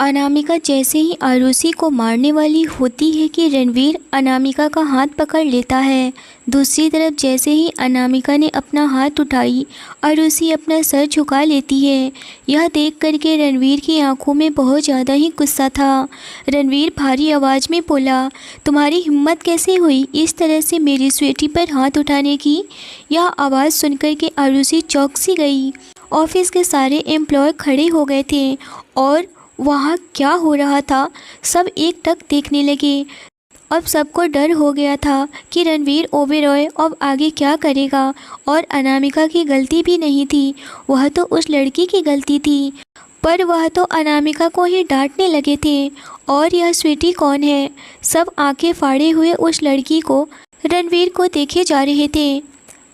अनामिका जैसे ही आरुषि को मारने वाली होती है कि रणवीर अनामिका का हाथ पकड़ लेता है। दूसरी तरफ जैसे ही अनामिका ने अपना हाथ उठाई, आरुषि अपना सर झुका लेती है। यह देख करके रणवीर की आंखों में बहुत ज़्यादा ही गुस्सा था। रणवीर भारी आवाज़ में बोला, तुम्हारी हिम्मत कैसे हुई इस तरह से मेरी स्वीटी पर हाथ उठाने की? यह आवाज़ सुनकर के आरुषि चौंक सी गई। ऑफिस के सारे एम्प्लॉय खड़े हो गए थे और वहाँ क्या हो रहा था सब एक टक देखने लगे। अब सबको डर हो गया था कि रणवीर ओबेरॉय अब आगे क्या करेगा। और अनामिका की गलती भी नहीं थी, वह तो उस लड़की की गलती थी, पर वह तो अनामिका को ही डांटने लगे थे। और यह स्वीटी कौन है? सब आंखें फाड़े हुए उस लड़की को रणवीर को देखे जा रहे थे।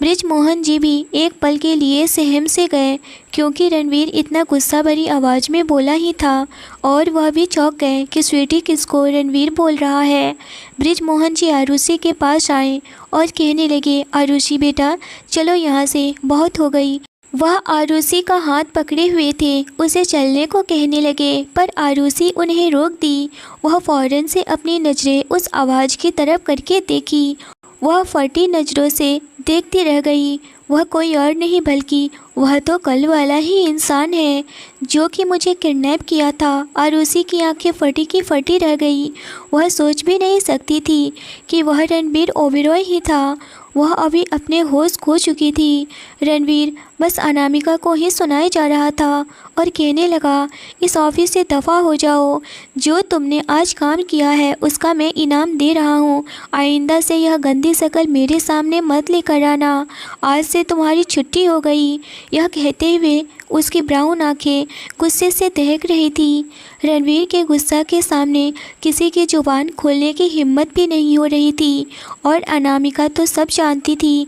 बृजमोहन जी भी एक पल के लिए सहम से गए, क्योंकि रणवीर इतना गुस्सा भरी आवाज़ में बोला ही था। और वह भी चौंक गए कि स्वीटी किसको रणवीर बोल रहा है। बृजमोहन जी आरुषि के पास आए और कहने लगे, आरुषि बेटा चलो यहाँ से, बहुत हो गई। वह आरुषि का हाथ पकड़े हुए थे, उसे चलने को कहने लगे, पर आरुषि उन्हें रोक दी। वह फ़ौरन से अपनी नज़रें उस आवाज़ की तरफ करके देखी। वह फटी नज़रों से देखती रह गई। वह कोई और नहीं बल्कि वह तो कल वाला ही इंसान है जो कि मुझे किडनैप किया था। आरुषि की आंखें फटी की फटी रह गई। वह सोच भी नहीं सकती थी कि वह रणवीर ओबेरॉय ही था। वह अभी अपने होश खो चुकी थी। रणवीर बस अनामिका को ही सुनाए जा रहा था और कहने लगा, इस ऑफिस से दफ़ा हो जाओ। जो तुमने आज काम किया है उसका मैं इनाम दे रहा हूँ। आइंदा से यह गंदी शक्ल मेरे सामने मत लेकर आना। आज से तुम्हारी छुट्टी हो गई। यह कहते हुए उसकी ब्राउन आंखें गुस्से से दहक रही थी। रणवीर के गुस्सा के सामने किसी की जुबान खोलने की हिम्मत भी नहीं हो रही थी। और अनामिका तो सब जानती थी,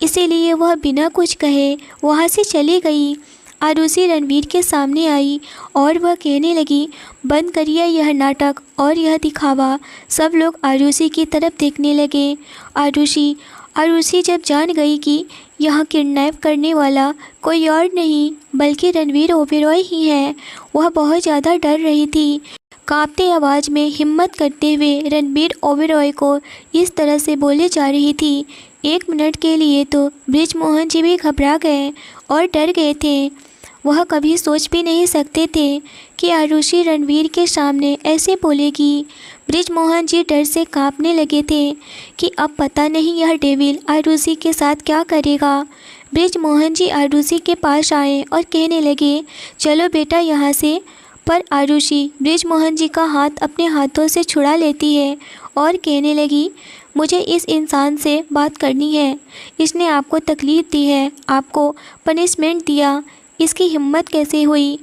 इसीलिए वह बिना कुछ कहे वहाँ से चली गई। आरुषि रणवीर के सामने आई और वह कहने लगी, बंद करिए यह नाटक और यह दिखावा। सब लोग आरुषि की तरफ देखने लगे। आरुषि जब जान गई कि यहाँ किडनैप करने वाला कोई और नहीं बल्कि रणवीर ओबेरॉय ही है, वह बहुत ज़्यादा डर रही थी। कांपते आवाज़ में हिम्मत करते हुए रणवीर ओबेरॉय को इस तरह से बोले जा रही थी। एक मिनट के लिए तो बृजमोहन जी भी घबरा गए और डर गए थे। वह कभी सोच भी नहीं सकते थे कि आरुषि रणवीर के सामने ऐसे बोलेगी। बृजमोहन जी डर से कांपने लगे थे कि अब पता नहीं यह डेविल आरुषि के साथ क्या करेगा। बृजमोहन जी आरुषि के पास आए और कहने लगे, चलो बेटा यहाँ से। पर आरुषि बृजमोहन जी का हाथ अपने हाथों से छुड़ा लेती है और कहने लगी, मुझे इस इंसान से बात करनी है। इसने आपको तकलीफ़ दी है, आपको पनिशमेंट दिया, इसकी हिम्मत कैसे हुई?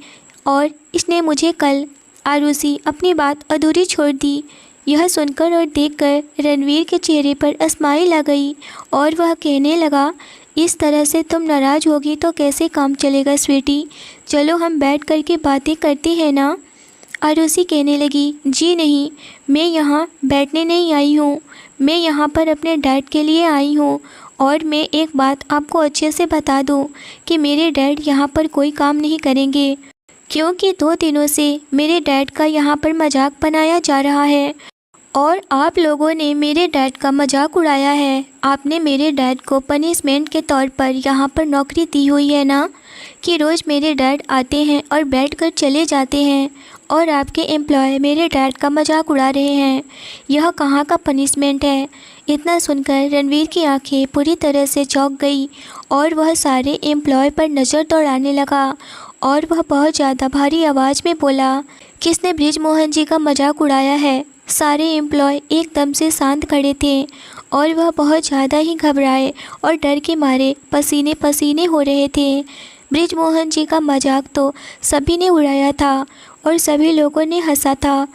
और इसने मुझे कल। आरुषि अपनी बात अधूरी छोड़ दी। यह सुनकर और देखकर रणवीर के चेहरे पर स्माइल आ गई और वह कहने लगा, इस तरह से तुम नाराज़ होगी तो कैसे काम चलेगा स्वीटी? चलो हम बैठ कर के बातें करते हैं ना। आरुषि कहने लगी, जी नहीं, मैं यहाँ बैठने नहीं आई हूँ, मैं यहाँ पर अपने डैड के लिए आई हूँ। और मैं एक बात आपको अच्छे से बता दूँ कि मेरे डैड यहाँ पर कोई काम नहीं करेंगे, क्योंकि 2 दिनों से मेरे डैड का यहाँ पर मजाक बनाया जा रहा है और आप लोगों ने मेरे डैड का मजाक उड़ाया है। आपने मेरे डैड को पनिशमेंट के तौर पर यहाँ पर नौकरी दी हुई है ना, कि रोज़ मेरे डैड आते हैं और बैठकर चले जाते हैं और आपके एम्प्लॉय मेरे डैड का मजाक उड़ा रहे हैं। यह कहाँ का पनिशमेंट है? इतना सुनकर रणवीर की आंखें पूरी तरह से चौंक गई और वह सारे एम्प्लॉय पर नज़र दौड़ाने लगा। और वह बहुत ज़्यादा भारी आवाज़ में बोला, किसने बृजमोहन जी का मजाक उड़ाया है? सारे एम्प्लॉय एकदम से शांत खड़े थे और वह बहुत ज़्यादा ही घबराए और डर के मारे पसीने पसीने हो रहे थे। बृजमोहन जी का मजाक तो सभी ने उड़ाया था और सभी लोगों ने हंसा था,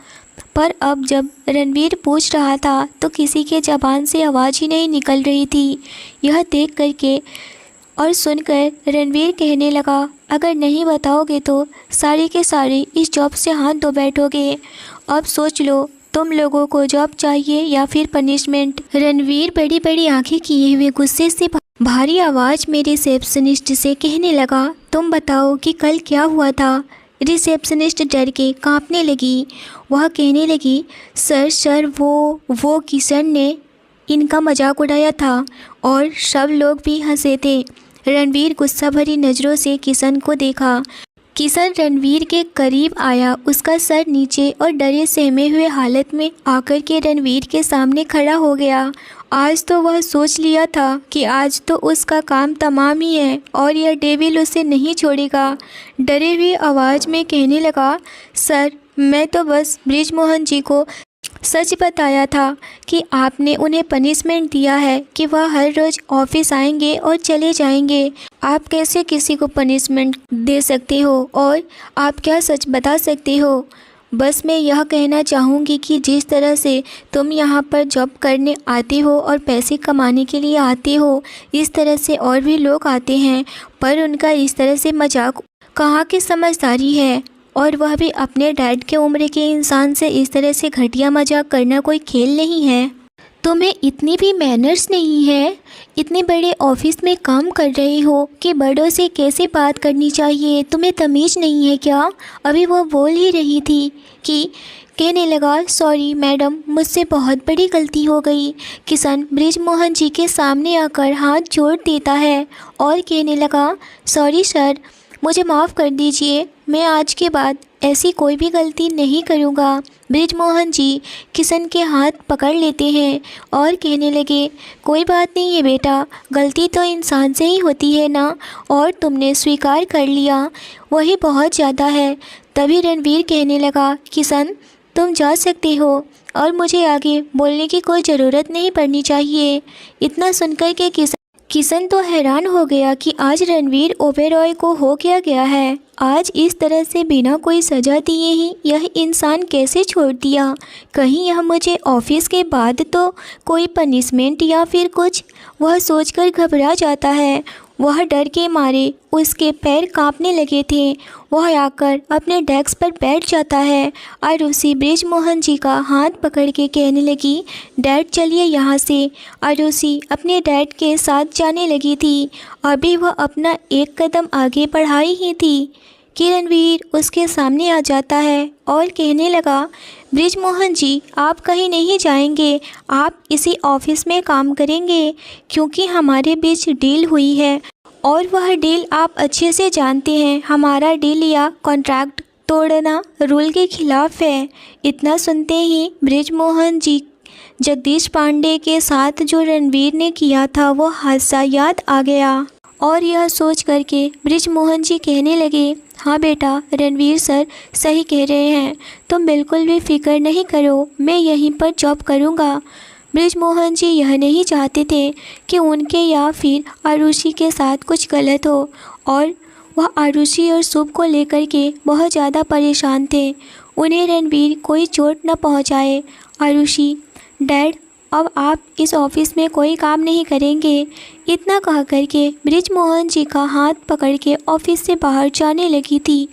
पर अब जब रणवीर पूछ रहा था तो किसी के ज़बान से आवाज़ ही नहीं निकल रही थी। यह देख करके और सुनकर रणवीर कहने लगा, अगर नहीं बताओगे तो सारे के सारे इस जॉब से हाथ धो बैठोगे। अब सोच लो, तुम लोगों को जॉब चाहिए या फिर पनिशमेंट? रणवीर बड़ी बड़ी आंखें किए हुए गुस्से से भारी आवाज़ में रिसेप्शनिस्ट से कहने लगा, तुम बताओ कि कल क्या हुआ था? रिसेप्शनिस्ट डर के कांपने लगी। वह कहने लगी, सर वो किशन ने इनका मजाक उड़ाया था और सब लोग भी हंसे थे। रणवीर गुस्सा भरी नज़रों से किशन को देखा। किशन रणवीर के करीब आया, उसका सर नीचे और डरे सहमे हुए हालत में आकर के रणवीर के सामने खड़ा हो गया। आज तो वह सोच लिया था कि आज तो उसका काम तमाम ही है और यह डेविल उसे नहीं छोड़ेगा। डरे हुए आवाज़ में कहने लगा, सर मैं तो बस बृजमोहन जी को सच बताया था कि आपने उन्हें पनिशमेंट दिया है कि वह हर रोज़ ऑफिस आएंगे और चले जाएंगे। आप कैसे किसी को पनिशमेंट दे सकते हो और आप क्या सच बता सकते हो? बस मैं यह कहना चाहूँगी कि जिस तरह से तुम यहाँ पर जॉब करने आते हो और पैसे कमाने के लिए आते हो, इस तरह से और भी लोग आते हैं, पर उनका इस तरह से मजाक कहाँ की समझदारी है। और वह भी अपने डैड के उम्र के इंसान से इस तरह से घटिया मजाक करना कोई खेल नहीं है। तुम्हें इतनी भी मैनर्स नहीं है? इतने बड़े ऑफिस में काम कर रहे हो कि बड़ों से कैसे बात करनी चाहिए, तुम्हें तमीज़ नहीं है क्या? अभी वो बोल ही रही थी कि कहने लगा, सॉरी मैडम, मुझसे बहुत बड़ी गलती हो गई। किशन बृजमोहन जी के सामने आकर हाथ जोड़ देता है और कहने लगा, सॉरी सर, मुझे माफ़ कर दीजिए, मैं आज के बाद ऐसी कोई भी गलती नहीं करूँगा। बृजमोहन जी किशन के हाथ पकड़ लेते हैं और कहने लगे, कोई बात नहीं है बेटा, गलती तो इंसान से ही होती है ना, और तुमने स्वीकार कर लिया, वही बहुत ज़्यादा है। तभी रणवीर कहने लगा, किशन तुम जा सकते हो और मुझे आगे बोलने की कोई ज़रूरत नहीं पड़नी चाहिए। इतना सुनकर के किशन तो हैरान हो गया कि आज रणवीर ओबेरॉय को हो क्या गया है। आज इस तरह से बिना कोई सज़ा दिए ही यह इंसान कैसे छोड़ दिया? कहीं यह मुझे ऑफिस के बाद तो कोई पनिशमेंट या फिर कुछ, वह सोचकर घबरा जाता है। वह डर के मारे उसके पैर कांपने लगे थे। वह आकर अपने डेस्क पर बैठ जाता है और उसी बृजमोहन जी का हाथ पकड़ के कहने लगी, डैड चलिए यहाँ से। और उसी अपने डैड के साथ जाने लगी थी। अभी वह अपना एक कदम आगे बढ़ाई ही थी कि रणवीर उसके सामने आ जाता है और कहने लगा, बृजमोहन जी आप कहीं नहीं जाएंगे, आप इसी ऑफिस में काम करेंगे क्योंकि हमारे बीच डील हुई है और वह डील आप अच्छे से जानते हैं। हमारा डील या कॉन्ट्रैक्ट तोड़ना रूल के खिलाफ है। इतना सुनते ही बृजमोहन जी जगदीश पांडे के साथ जो रणवीर ने किया था वो हादसा याद आ गया और यह सोच करके बृजमोहन जी कहने लगे, हाँ बेटा, रणवीर सर सही कह रहे हैं, तुम बिल्कुल भी फिक्र नहीं करो, मैं यहीं पर जॉब करूँगा। बृजमोहन जी यह नहीं चाहते थे कि उनके या फिर आरुषि के साथ कुछ गलत हो और वह आरुषि और शुभ को लेकर के बहुत ज़्यादा परेशान थे। उन्हें रणवीर कोई चोट न पहुँचाए। आरुषि, डैड अब आप इस ऑफिस में कोई काम नहीं करेंगे। इतना कह करके बृजमोहन जी का हाथ पकड़ के ऑफिस से बाहर जाने लगी थी।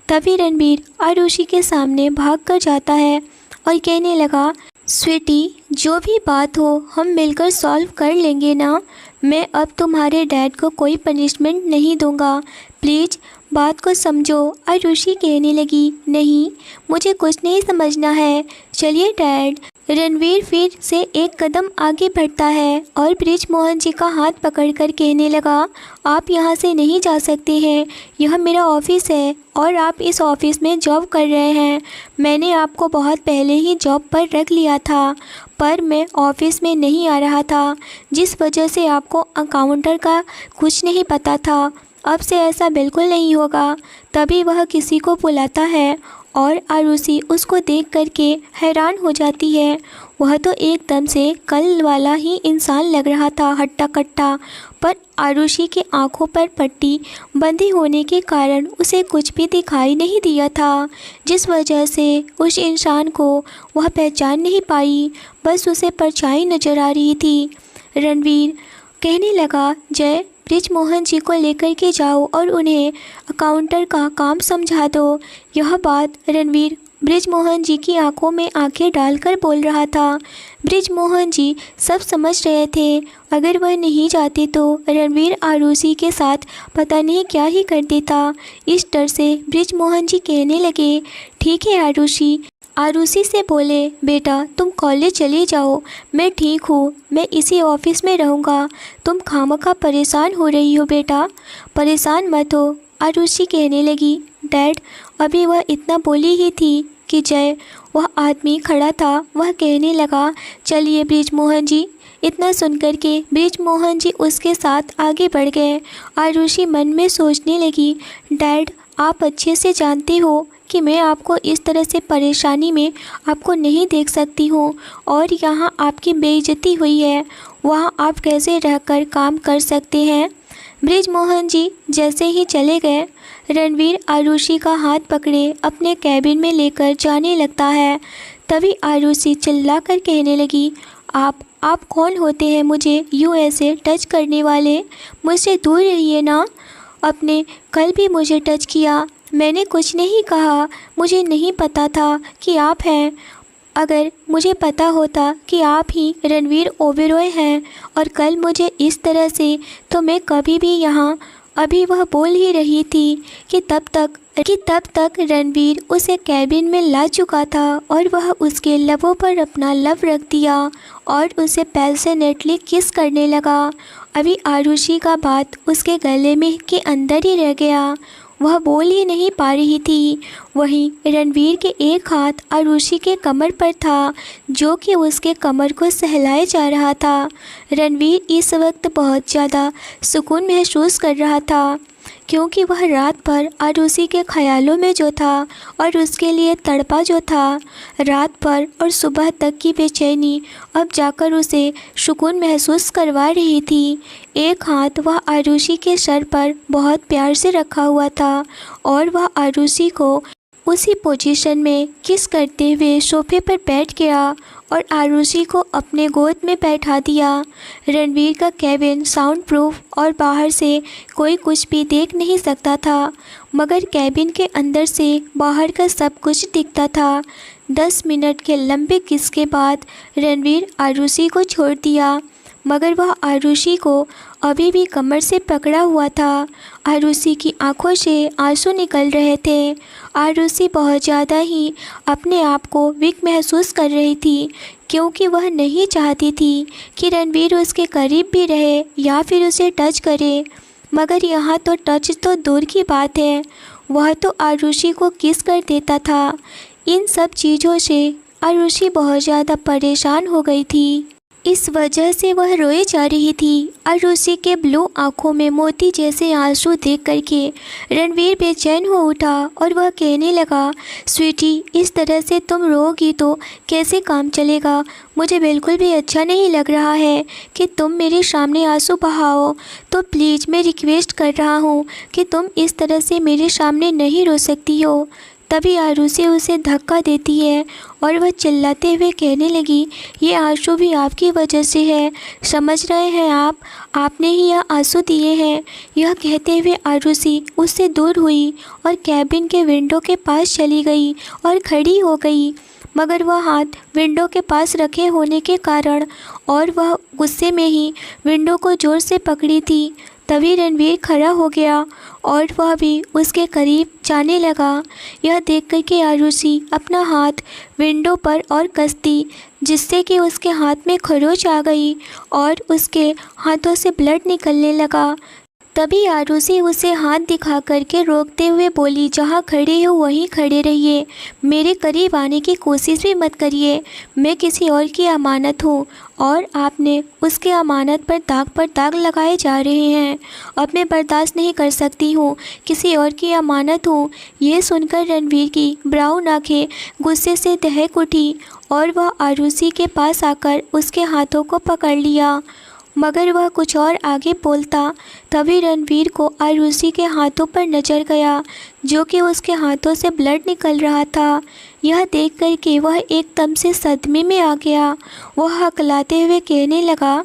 तभी रणवीर आरुषि के सामने भाग कर जाता है और कहने लगा, स्वीटी जो भी बात हो हम मिलकर सॉल्व कर लेंगे ना। मैं अब तुम्हारे डैड को कोई पनिशमेंट नहीं दूंगा, प्लीज़ बात को समझो। आरुषि कहने लगी, नहीं मुझे कुछ नहीं समझना है, चलिए डैड। रणवीर फिर से एक कदम आगे बढ़ता है और बृजमोहन जी का हाथ पकड़कर कहने लगा, आप यहाँ से नहीं जा सकते हैं, यह मेरा ऑफिस है और आप इस ऑफिस में जॉब कर रहे हैं। मैंने आपको बहुत पहले ही जॉब पर रख लिया था, पर मैं ऑफिस में नहीं आ रहा था, जिस वजह से आपको अकाउंटर का कुछ नहीं पता था। अब से ऐसा बिल्कुल नहीं होगा। तभी वह किसी को बुलाता है और आरुषि उसको देख करके हैरान हो जाती है। वह तो एकदम से कल वाला ही इंसान लग रहा था, हट्टा कट्टा, पर आरुषि की आंखों पर पट्टी बंधी होने के कारण उसे कुछ भी दिखाई नहीं दिया था, जिस वजह से उस इंसान को वह पहचान नहीं पाई, बस उसे परछाई नज़र आ रही थी। रणवीर कहने लगा, जय बृजमोहन जी को लेकर के जाओ और उन्हें अकाउंटर का काम समझा दो। यह बात रणवीर बृजमोहन जी की आंखों में आंखें डालकर बोल रहा था। बृजमोहन जी सब समझ रहे थे, अगर वह नहीं जाते तो रणवीर आरुषि के साथ पता नहीं क्या ही कर देता। इस डर से बृजमोहन जी कहने लगे, ठीक है आरुषि। आरुषि से बोले, बेटा तुम कॉलेज चले जाओ, मैं ठीक हूँ, मैं इसी ऑफिस में रहूँगा। तुम खामखा परेशान हो रही हो बेटा, परेशान मत हो, आरुषि कहने लगी। डैड, अभी वह इतना बोली ही थी कि जय वह आदमी खड़ा था, वह कहने लगा, चलिए बृजमोहन जी। इतना सुनकर के बृजमोहन जी उसके साथ आगे बढ़ गए। आरुषि मन में सोचने लगी, डैड आप अच्छे से जानते हो कि मैं आपको इस तरह से परेशानी में आपको नहीं देख सकती हूँ, और यहाँ आपकी बेइज्जती हुई है, वहाँ आप कैसे रहकर काम कर सकते हैं। बृजमोहन जी जैसे ही चले गए, रणवीर आरुषि का हाथ पकड़े अपने कैबिन में लेकर जाने लगता है। तभी आरुषि चिल्लाकर कहने लगी, आप कौन होते हैं मुझे यूँ ऐसे टच करने वाले, मुझसे दूर रहिए ना। आपने कल भी मुझे टच किया, मैंने कुछ नहीं कहा, मुझे नहीं पता था कि आप हैं। अगर मुझे पता होता कि आप ही रणवीर ओबेरॉय हैं और कल मुझे इस तरह से, तो मैं कभी भी यहाँ। अभी वह बोल ही रही थी कि तब तक रणवीर उसे कैबिन में ला चुका था और वह उसके लबों पर अपना लब रख दिया और उसे पैशनेटली किस करने लगा। अभी आरुषि का बात उसके गले में के अंदर ही रह गया, वह बोल ही नहीं पा रही थी। वहीं रणवीर के एक हाथ आरुषि के कमर पर था, जो कि उसके कमर को सहलाए जा रहा था। रणवीर इस वक्त बहुत ज़्यादा सुकून महसूस कर रहा था, क्योंकि वह रात भर आरुषि के ख्यालों में जो था और उसके लिए तड़पा जो था, रात भर और सुबह तक की बेचैनी अब जाकर उसे सुकून महसूस करवा रही थी। एक हाथ वह आरुषि के सर पर बहुत प्यार से रखा हुआ था और वह आरुषि को उसी पोजीशन में किस करते हुए सोफे पर बैठ गया और आरुषि को अपने गोद में बैठा दिया। रणवीर का कैबिन साउंड प्रूफ और बाहर से कोई कुछ भी देख नहीं सकता था, मगर कैबिन के अंदर से बाहर का सब कुछ दिखता था। 10 मिनट के लंबे किस के बाद रणवीर आरुषि को छोड़ दिया, मगर वह आरुषि को अभी भी कमर से पकड़ा हुआ था। आरुषि की आंखों से आंसू निकल रहे थे। आरुषि बहुत ज़्यादा ही अपने आप को वीक महसूस कर रही थी, क्योंकि वह नहीं चाहती थी कि रणवीर उसके करीब भी रहे या फिर उसे टच करे। मगर यहाँ तो टच तो दूर की बात है, वह तो आरुषि को किस कर देता था। इन सब चीज़ों से आरुषि बहुत ज़्यादा परेशान हो गई थी। इस वजह से वह रोए जा रही थी। आरुषि के ब्लू आंखों में मोती जैसे आंसू देख करके रणवीर बेचैन हो उठा और वह कहने लगा, स्वीटी इस तरह से तुम रोगी तो कैसे काम चलेगा। मुझे बिल्कुल भी अच्छा नहीं लग रहा है कि तुम मेरे सामने आंसू बहाओ, तो प्लीज़ मैं रिक्वेस्ट कर रहा हूँ कि तुम इस तरह से मेरे सामने नहीं रो सकती हो। तभी आरुषि उसे धक्का देती है और वह चिल्लाते हुए कहने लगी, ये आंसू भी आपकी वजह से है, समझ रहे हैं आप, आपने ही यह आंसू दिए हैं। यह कहते हुए आरुषि उससे दूर हुई और कैबिन के विंडो के पास चली गई और खड़ी हो गई, मगर वह हाथ विंडो के पास रखे होने के कारण और वह गुस्से में ही विंडो को ज़ोर से पकड़ी थी। तभी रणवीर खड़ा हो गया और वह भी उसके करीब जाने लगा। यह देखकर कि आरुषि अपना हाथ विंडो पर और कसती, जिससे कि उसके हाथ में खरोंच आ गई और उसके हाथों से ब्लड निकलने लगा। तभी आरुषि उसे हाथ दिखा करके रोकते हुए बोली, जहाँ खड़े हो वहीं खड़े रहिए, मेरे करीब आने की कोशिश भी मत करिए। मैं किसी और की अमानत हूँ और आपने उसके अमानत पर दाग लगाए जा रहे हैं। अब मैं बर्दाश्त नहीं कर सकती हूँ, किसी और की अमानत हूँ। ये सुनकर रणवीर की ब्राउन आँखें गुस्से से दहक उठी और वह आरुषि के पास आकर उसके हाथों को पकड़ लिया, मगर वह कुछ और आगे बोलता। तभी रणवीर को आरुषि के हाथों पर नजर गया, जो कि उसके हाथों से ब्लड निकल रहा था। यह देख कर के वह एकदम से सदमे में आ गया। वह हकलाते हुए कहने लगा,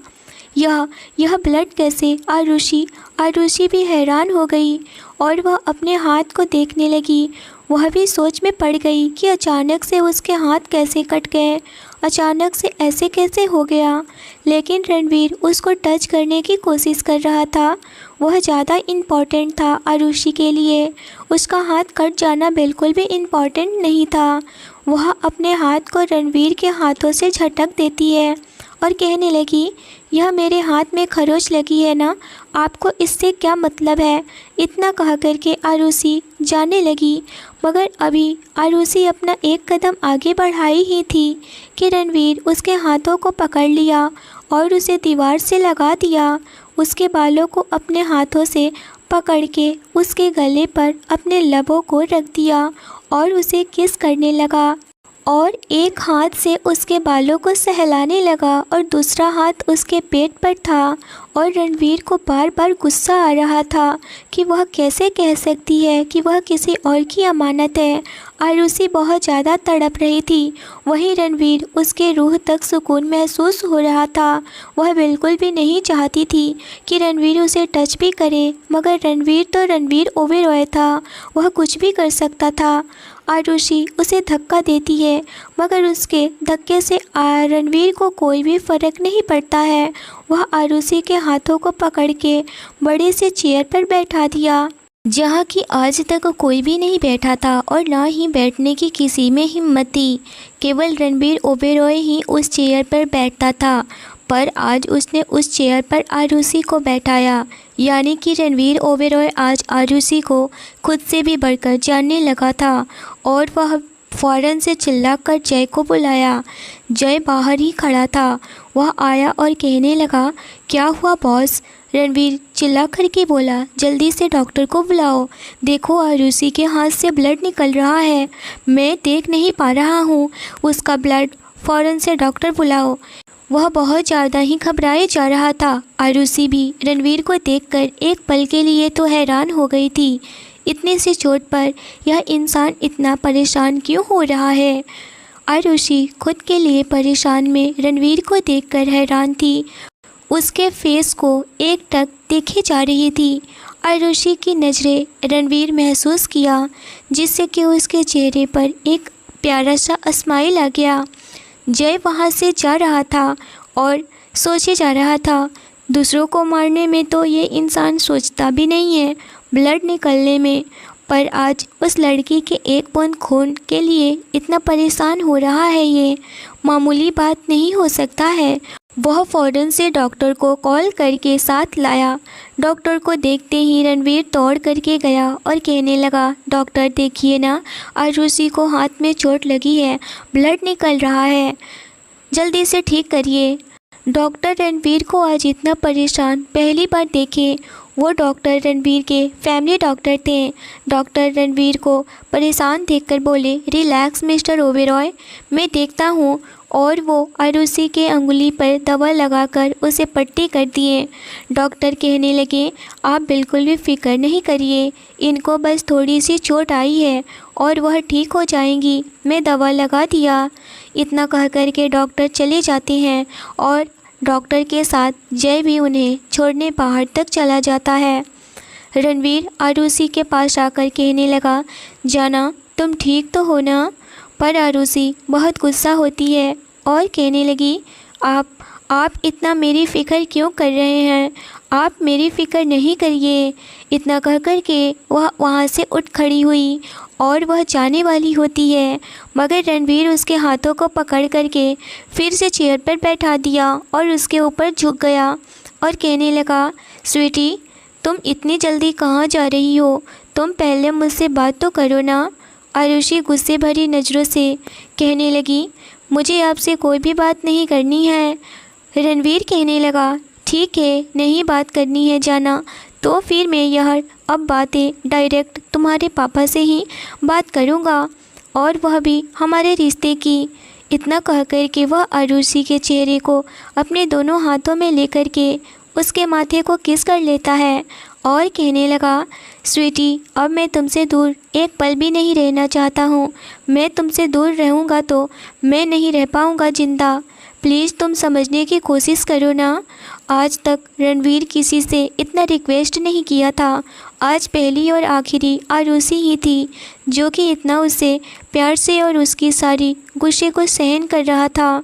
यह ब्लड कैसे आरुषि। आरुषि भी हैरान हो गई और वह अपने हाथ को देखने लगी। वह भी सोच में पड़ गई कि अचानक से उसके हाथ कैसे कट गए, अचानक से ऐसे कैसे हो गया। लेकिन रणवीर उसको टच करने की कोशिश कर रहा था। वह ज़्यादा इम्पॉर्टेंट था आरुषि के लिए। उसका हाथ कट जाना बिल्कुल भी इम्पॉर्टेंट नहीं था। वह अपने हाथ को रणवीर के हाथों से झटक देती है और कहने लगी, यह मेरे हाथ में खरोच लगी है ना, आपको इससे क्या मतलब है। इतना कह करके आरुषि जाने लगी। मगर अभी आरुषि अपना एक कदम आगे बढ़ाई ही थी कि रणवीर उसके हाथों को पकड़ लिया और उसे दीवार से लगा दिया। उसके बालों को अपने हाथों से पकड़ के उसके गले पर अपने लबों को रख दिया और उसे किस करने लगा और एक हाथ से उसके बालों को सहलाने लगा और दूसरा हाथ उसके पेट पर था। और रणवीर को बार बार गुस्सा आ रहा था कि वह कैसे कह सकती है कि वह किसी और की अमानत है। आरुषि बहुत ज़्यादा तड़प रही थी, वहीं रणवीर उसके रूह तक सुकून महसूस हो रहा था। वह बिल्कुल भी नहीं चाहती थी कि रणवीर उसे टच भी करे, मगर रणवीर तो रणवीर ओबेरॉय था, वह कुछ भी कर सकता था। आरुषि उसे धक्का देती है, मगर उसके धक्के से रणवीर को कोई भी फ़र्क नहीं पड़ता है। वह आरुषि के हाथों को पकड़ के बड़े से चेयर पर बैठा दिया, जहाँ की आज तक कोई भी नहीं बैठा था और ना ही बैठने की किसी में हिम्मत थी। केवल रणवीर ओबेरॉय ही उस चेयर पर बैठता था, पर आज उसने उस चेयर पर आरुषि को बैठाया। यानी कि रणवीर ओबेरॉय आज आरुषि को खुद से भी बढ़कर जानने लगा था और वह फ़ौरन से चिल्लाकर जय को बुलाया। जय बाहर ही खड़ा था। वह आया और कहने लगा, क्या हुआ बॉस। रणवीर चिल्ला कर के बोला, जल्दी से डॉक्टर को बुलाओ, देखो आरुषि के हाथ से ब्लड निकल रहा है, मैं देख नहीं पा रहा हूँ उसका ब्लड, फ़ौरन से डॉक्टर बुलाओ। वह बहुत ज़्यादा ही घबराए जा रहा था। आरुषि भी रणवीर को देखकर एक पल के लिए तो हैरान हो गई थी। इतने से चोट पर यह इंसान इतना परेशान क्यों हो रहा है। आरुषि खुद के लिए परेशान में रणवीर को देखकर हैरान थी। उसके फेस को एकटक देखी जा रही थी। आरुषि की नज़रें रणवीर महसूस किया, जिससे कि उसके चेहरे पर एक प्यारा सा स्माइल आ गया। जय वहाँ से जा रहा था और सोचे जा रहा था, दूसरों को मारने में तो ये इंसान सोचता भी नहीं है, ब्लड निकलने में, पर आज उस लड़की के एक बूंद खून के लिए इतना परेशान हो रहा है, ये मामूली बात नहीं हो सकता है। वह फ़ौरन से डॉक्टर को कॉल करके साथ लाया। डॉक्टर को देखते ही रणवीर दौड़ करके गया और कहने लगा, डॉक्टर देखिए ना, आरुषि को हाथ में चोट लगी है, ब्लड निकल रहा है, जल्दी से ठीक करिए। डॉक्टर रणवीर को आज इतना परेशान पहली बार देखे। वो डॉक्टर रणवीर के फैमिली डॉक्टर थे। डॉक्टर रणवीर को परेशान देखकर बोले, रिलैक्स मिस्टर ओबेरॉय, मैं देखता हूँ। और वो आरुषि के अंगुली पर दवा लगाकर उसे पट्टी कर दिए। डॉक्टर कहने लगे, आप बिल्कुल भी फिक्र नहीं करिए, इनको बस थोड़ी सी चोट आई है और वह ठीक हो जाएंगी, मैं दवा लगा दिया। इतना कह कर के डॉक्टर चले जाते हैं और डॉक्टर के साथ जय भी उन्हें छोड़ने बाहर तक चला जाता है। रणवीर आरुषि के पास आकर कहने लगा, जाना तुम ठीक तो हो ना। पर आरुषि बहुत गुस्सा होती है और कहने लगी, आप इतना मेरी फ़िक्र क्यों कर रहे हैं, आप मेरी फ़िक्र नहीं करिए। इतना कह कर के वह वहाँ से उठ खड़ी हुई और वह जाने वाली होती है, मगर रणवीर उसके हाथों को पकड़ करके फिर से चेयर पर बैठा दिया और उसके ऊपर झुक गया और कहने लगा, स्वीटी तुम इतनी जल्दी कहाँ जा रही हो, तुम पहले मुझसे बात तो करो ना। आरुषि गुस्से भरी नज़रों से कहने लगी, मुझे आपसे कोई भी बात नहीं करनी है। रणवीर कहने लगा, ठीक है, नहीं बात करनी है जाना, तो फिर मैं यह अब बातें डायरेक्ट तुम्हारे पापा से ही बात करूँगा, और वह भी हमारे रिश्ते की। इतना कह कर के वह आरुषि के चेहरे को अपने दोनों हाथों में लेकर के उसके माथे को किस कर लेता है और कहने लगा, स्वीटी अब मैं तुमसे दूर एक पल भी नहीं रहना चाहता हूँ। मैं तुमसे दूर रहूँगा तो मैं नहीं रह पाऊँगा ज़िंदा। प्लीज़ तुम समझने की कोशिश करो ना। आज तक रणवीर किसी से इतना रिक्वेस्ट नहीं किया था। आज पहली और आखिरी आरुषि ही थी जो कि इतना उसे प्यार से और उसकी सारी गुस्से को सहन कर रहा था,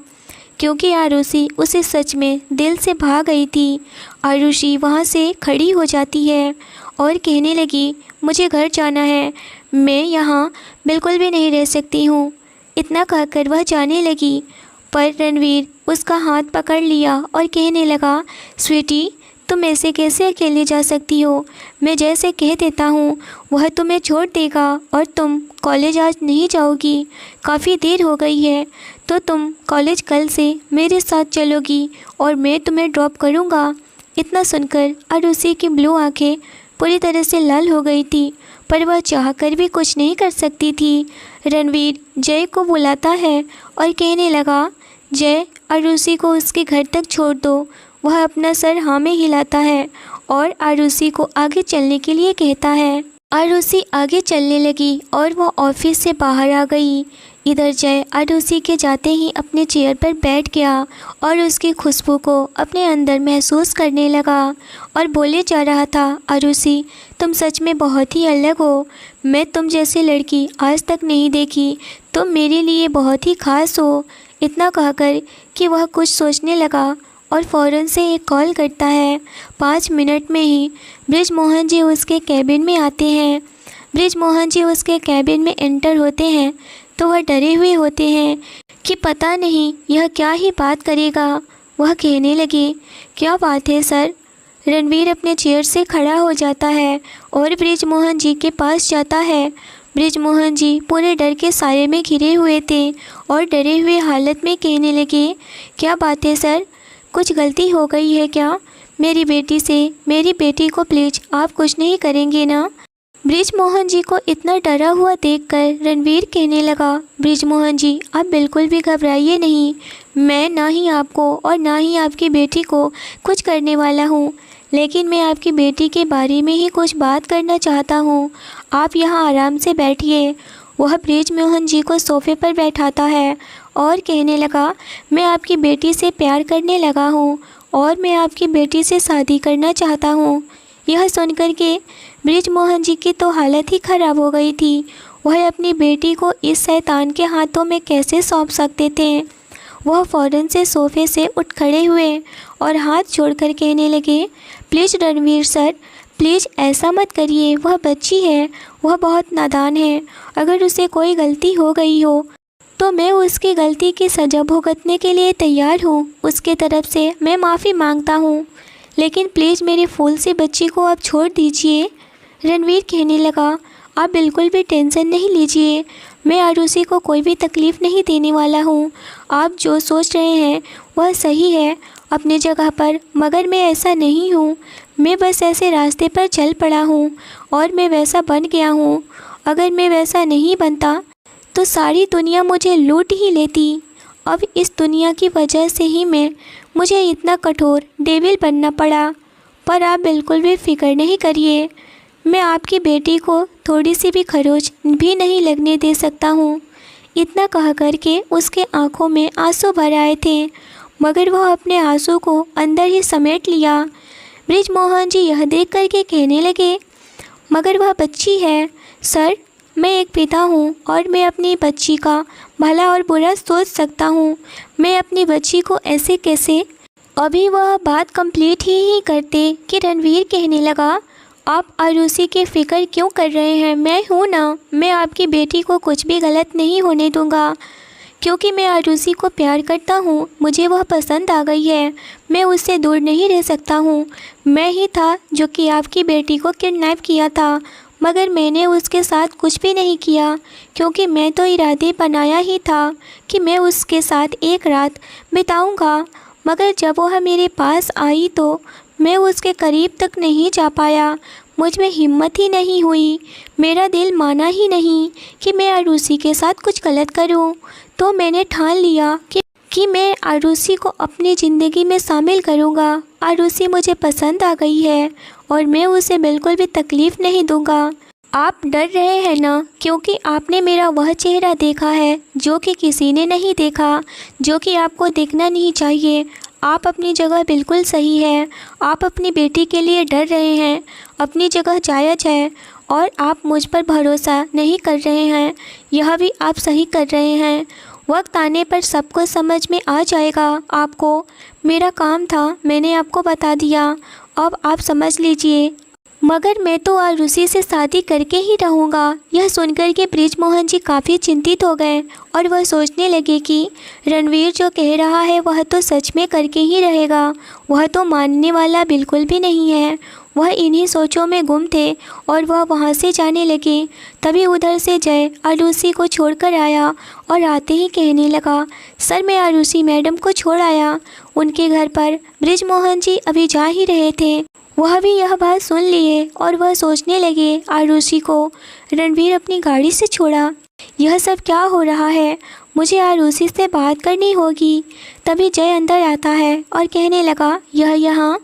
क्योंकि आरुषि उसे सच में दिल से भा गई थी। आरुषि वहाँ से खड़ी हो जाती है और कहने लगी, मुझे घर जाना है, मैं यहाँ बिल्कुल भी नहीं रह सकती हूँ। इतना कहकर वह जाने लगी, पर रणवीर उसका हाथ पकड़ लिया और कहने लगा, स्वीटी तुम ऐसे कैसे अकेले जा सकती हो? मैं जैसे कह देता हूँ वह तुम्हें छोड़ देगा और तुम कॉलेज आज नहीं जाओगी। काफ़ी देर हो गई है, तो तुम कॉलेज कल से मेरे साथ चलोगी और मैं तुम्हें ड्रॉप करूँगा। इतना सुनकर आरुषि की ब्लू आंखें पूरी तरह से लाल हो गई थी, पर वह चाहकर भी कुछ नहीं कर सकती थी। रणवीर जय को बुलाता है और कहने लगा, जय आरुषि को उसके घर तक छोड़ दो। वह अपना सर हाँ में हिलाता है और आरुषि को आगे चलने के लिए कहता है। आरुषि आगे चलने लगी और वह ऑफिस से बाहर आ गई। इधर जय आरुषि के जाते ही अपने चेयर पर बैठ गया और उसकी खुशबू को अपने अंदर महसूस करने लगा और बोले जा रहा था, आरुषि तुम सच में बहुत ही अलग हो। मैं तुम जैसी लड़की आज तक नहीं देखी। तुम मेरे लिए बहुत ही खास हो। इतना कहकर कि वह कुछ सोचने लगा और फ़ौरन से एक कॉल करता है। 5 मिनट में ही बृजमोहन जी उसके कैबिन में आते हैं। बृजमोहन जी उसके कैबिन में एंटर होते हैं तो वह डरे हुए होते हैं कि पता नहीं यह क्या ही बात करेगा। वह कहने लगे, क्या बात है सर? रणवीर अपने चेयर से खड़ा हो जाता है और बृजमोहन जी के पास जाता है। बृजमोहन जी पूरे डर के साये में घिरे हुए थे और डरे हुए हालत में कहने लगे, क्या बात है सर? कुछ गलती हो गई है क्या मेरी बेटी से? मेरी बेटी को प्लीज़ आप कुछ नहीं करेंगे ना? बृजमोहन जी को इतना डरा हुआ देखकर रणवीर कहने लगा, बृजमोहन जी आप बिल्कुल भी घबराइए नहीं। मैं ना ही आपको और ना ही आपकी बेटी को कुछ करने वाला हूँ, लेकिन मैं आपकी बेटी के बारे में ही कुछ बात करना चाहता हूँ। आप यहाँ आराम से बैठिए। वह बृजमोहन जी को सोफे पर बैठाता है और कहने लगा, मैं आपकी बेटी से प्यार करने लगा हूँ और मैं आपकी बेटी से शादी करना चाहता हूँ। यह सुनकर के बृजमोहन जी की तो हालत ही ख़राब हो गई थी। वह अपनी बेटी को इस शैतान के हाथों में कैसे सौंप सकते थे। वह फ़ौरन से सोफे से उठ खड़े हुए और हाथ जोड़कर कहने लगे, प्लीज़ रणवीर सर, प्लीज़ ऐसा मत करिए। वह बच्ची है, वह बहुत नादान है। अगर उसे कोई गलती हो गई हो तो मैं उसकी गलती की सज़ा भुगतने के लिए तैयार हूँ। उसके तरफ से मैं माफ़ी मांगता हूँ, लेकिन प्लीज़ मेरे फूल सी बच्ची को आप छोड़ दीजिए। रणवीर कहने लगा, आप बिल्कुल भी टेंशन नहीं लीजिए। मैं आरुषि को कोई भी तकलीफ़ नहीं देने वाला हूँ। आप जो सोच रहे हैं वह सही है अपनी जगह पर, मगर मैं ऐसा नहीं हूँ। मैं बस ऐसे रास्ते पर चल पड़ा हूँ और मैं वैसा बन गया हूँ। अगर मैं वैसा नहीं बनता तो सारी दुनिया मुझे लूट ही लेती। अब इस दुनिया की वजह से ही मुझे इतना कठोर डेविल बनना पड़ा। पर आप बिल्कुल भी फिक्र नहीं करिए, मैं आपकी बेटी को थोड़ी सी भी खरोच भी नहीं लगने दे सकता हूँ। इतना कह कर के उसके आंखों में आंसू भर आए थे, मगर वह अपने आंसू को अंदर ही समेट लिया। बृजमोहन जी यह देख कर के कहने लगे, मगर वह बच्ची है सर। मैं एक पिता हूँ और मैं अपनी बच्ची का भला और बुरा सोच सकता हूँ। मैं अपनी बच्ची को ऐसे कैसे? अभी वह बात कंप्लीट ही करते कि रणवीर कहने लगा, आप आरुषि की फ़िक्र क्यों कर रहे हैं? मैं हूँ ना, मैं आपकी बेटी को कुछ भी गलत नहीं होने दूँगा, क्योंकि मैं आरुषि को प्यार करता हूँ। मुझे वह पसंद आ गई है, मैं उससे दूर नहीं रह सकता हूँ। मैं ही था जो कि आपकी बेटी को किडनैप किया था, मगर मैंने उसके साथ कुछ भी नहीं किया, क्योंकि मैं तो इरादे बनाया ही था कि मैं उसके साथ एक रात बिताऊंगा। मगर जब वह मेरे पास आई तो मैं उसके करीब तक नहीं जा पाया। मुझ में हिम्मत ही नहीं हुई, मेरा दिल माना ही नहीं कि मैं आरुषि के साथ कुछ गलत करूं। तो मैंने ठान लिया कि मैं आरुषि को अपनी ज़िंदगी में शामिल करूंगा। आरुषि मुझे पसंद आ गई है और मैं उसे बिल्कुल भी तकलीफ़ नहीं दूंगा। आप डर रहे हैं ना, क्योंकि आपने मेरा वह चेहरा देखा है जो कि किसी ने नहीं देखा, जो कि आपको देखना नहीं चाहिए। आप अपनी जगह बिल्कुल सही है। आप अपनी बेटी के लिए डर रहे हैं, अपनी जगह जायज़ है। और आप मुझ पर भरोसा नहीं कर रहे हैं, यह भी आप सही कर रहे हैं। वक्त आने पर सब कुछ समझ में आ जाएगा आपको। मेरा काम था, मैंने आपको बता दिया, अब आप समझ लीजिए। मगर मैं तो आरुषि से शादी करके ही रहूँगा। यह सुनकर के बृजमोहन जी काफ़ी चिंतित हो गए और वह सोचने लगे कि रणवीर जो कह रहा है वह तो सच में करके ही रहेगा, वह तो मानने वाला बिल्कुल भी नहीं है। वह इन्हीं सोचों में गुम थे और वह वहाँ से जाने लगे। तभी उधर से जय आरुषि को छोड़कर आया और आते ही कहने लगा, सर मैं आरुषि मैडम को छोड़ आया। उनके घर पर बृजमोहन जी अभी जा ही रहे थे। वह भी यह बात सुन लिए और वह सोचने लगे, आरुषि को रणवीर अपनी गाड़ी से छोड़ा, यह सब क्या हो रहा है, मुझे आरुषि से बात करनी होगी। तभी जय अंदर आता है और कहने लगा, यह यहाँ।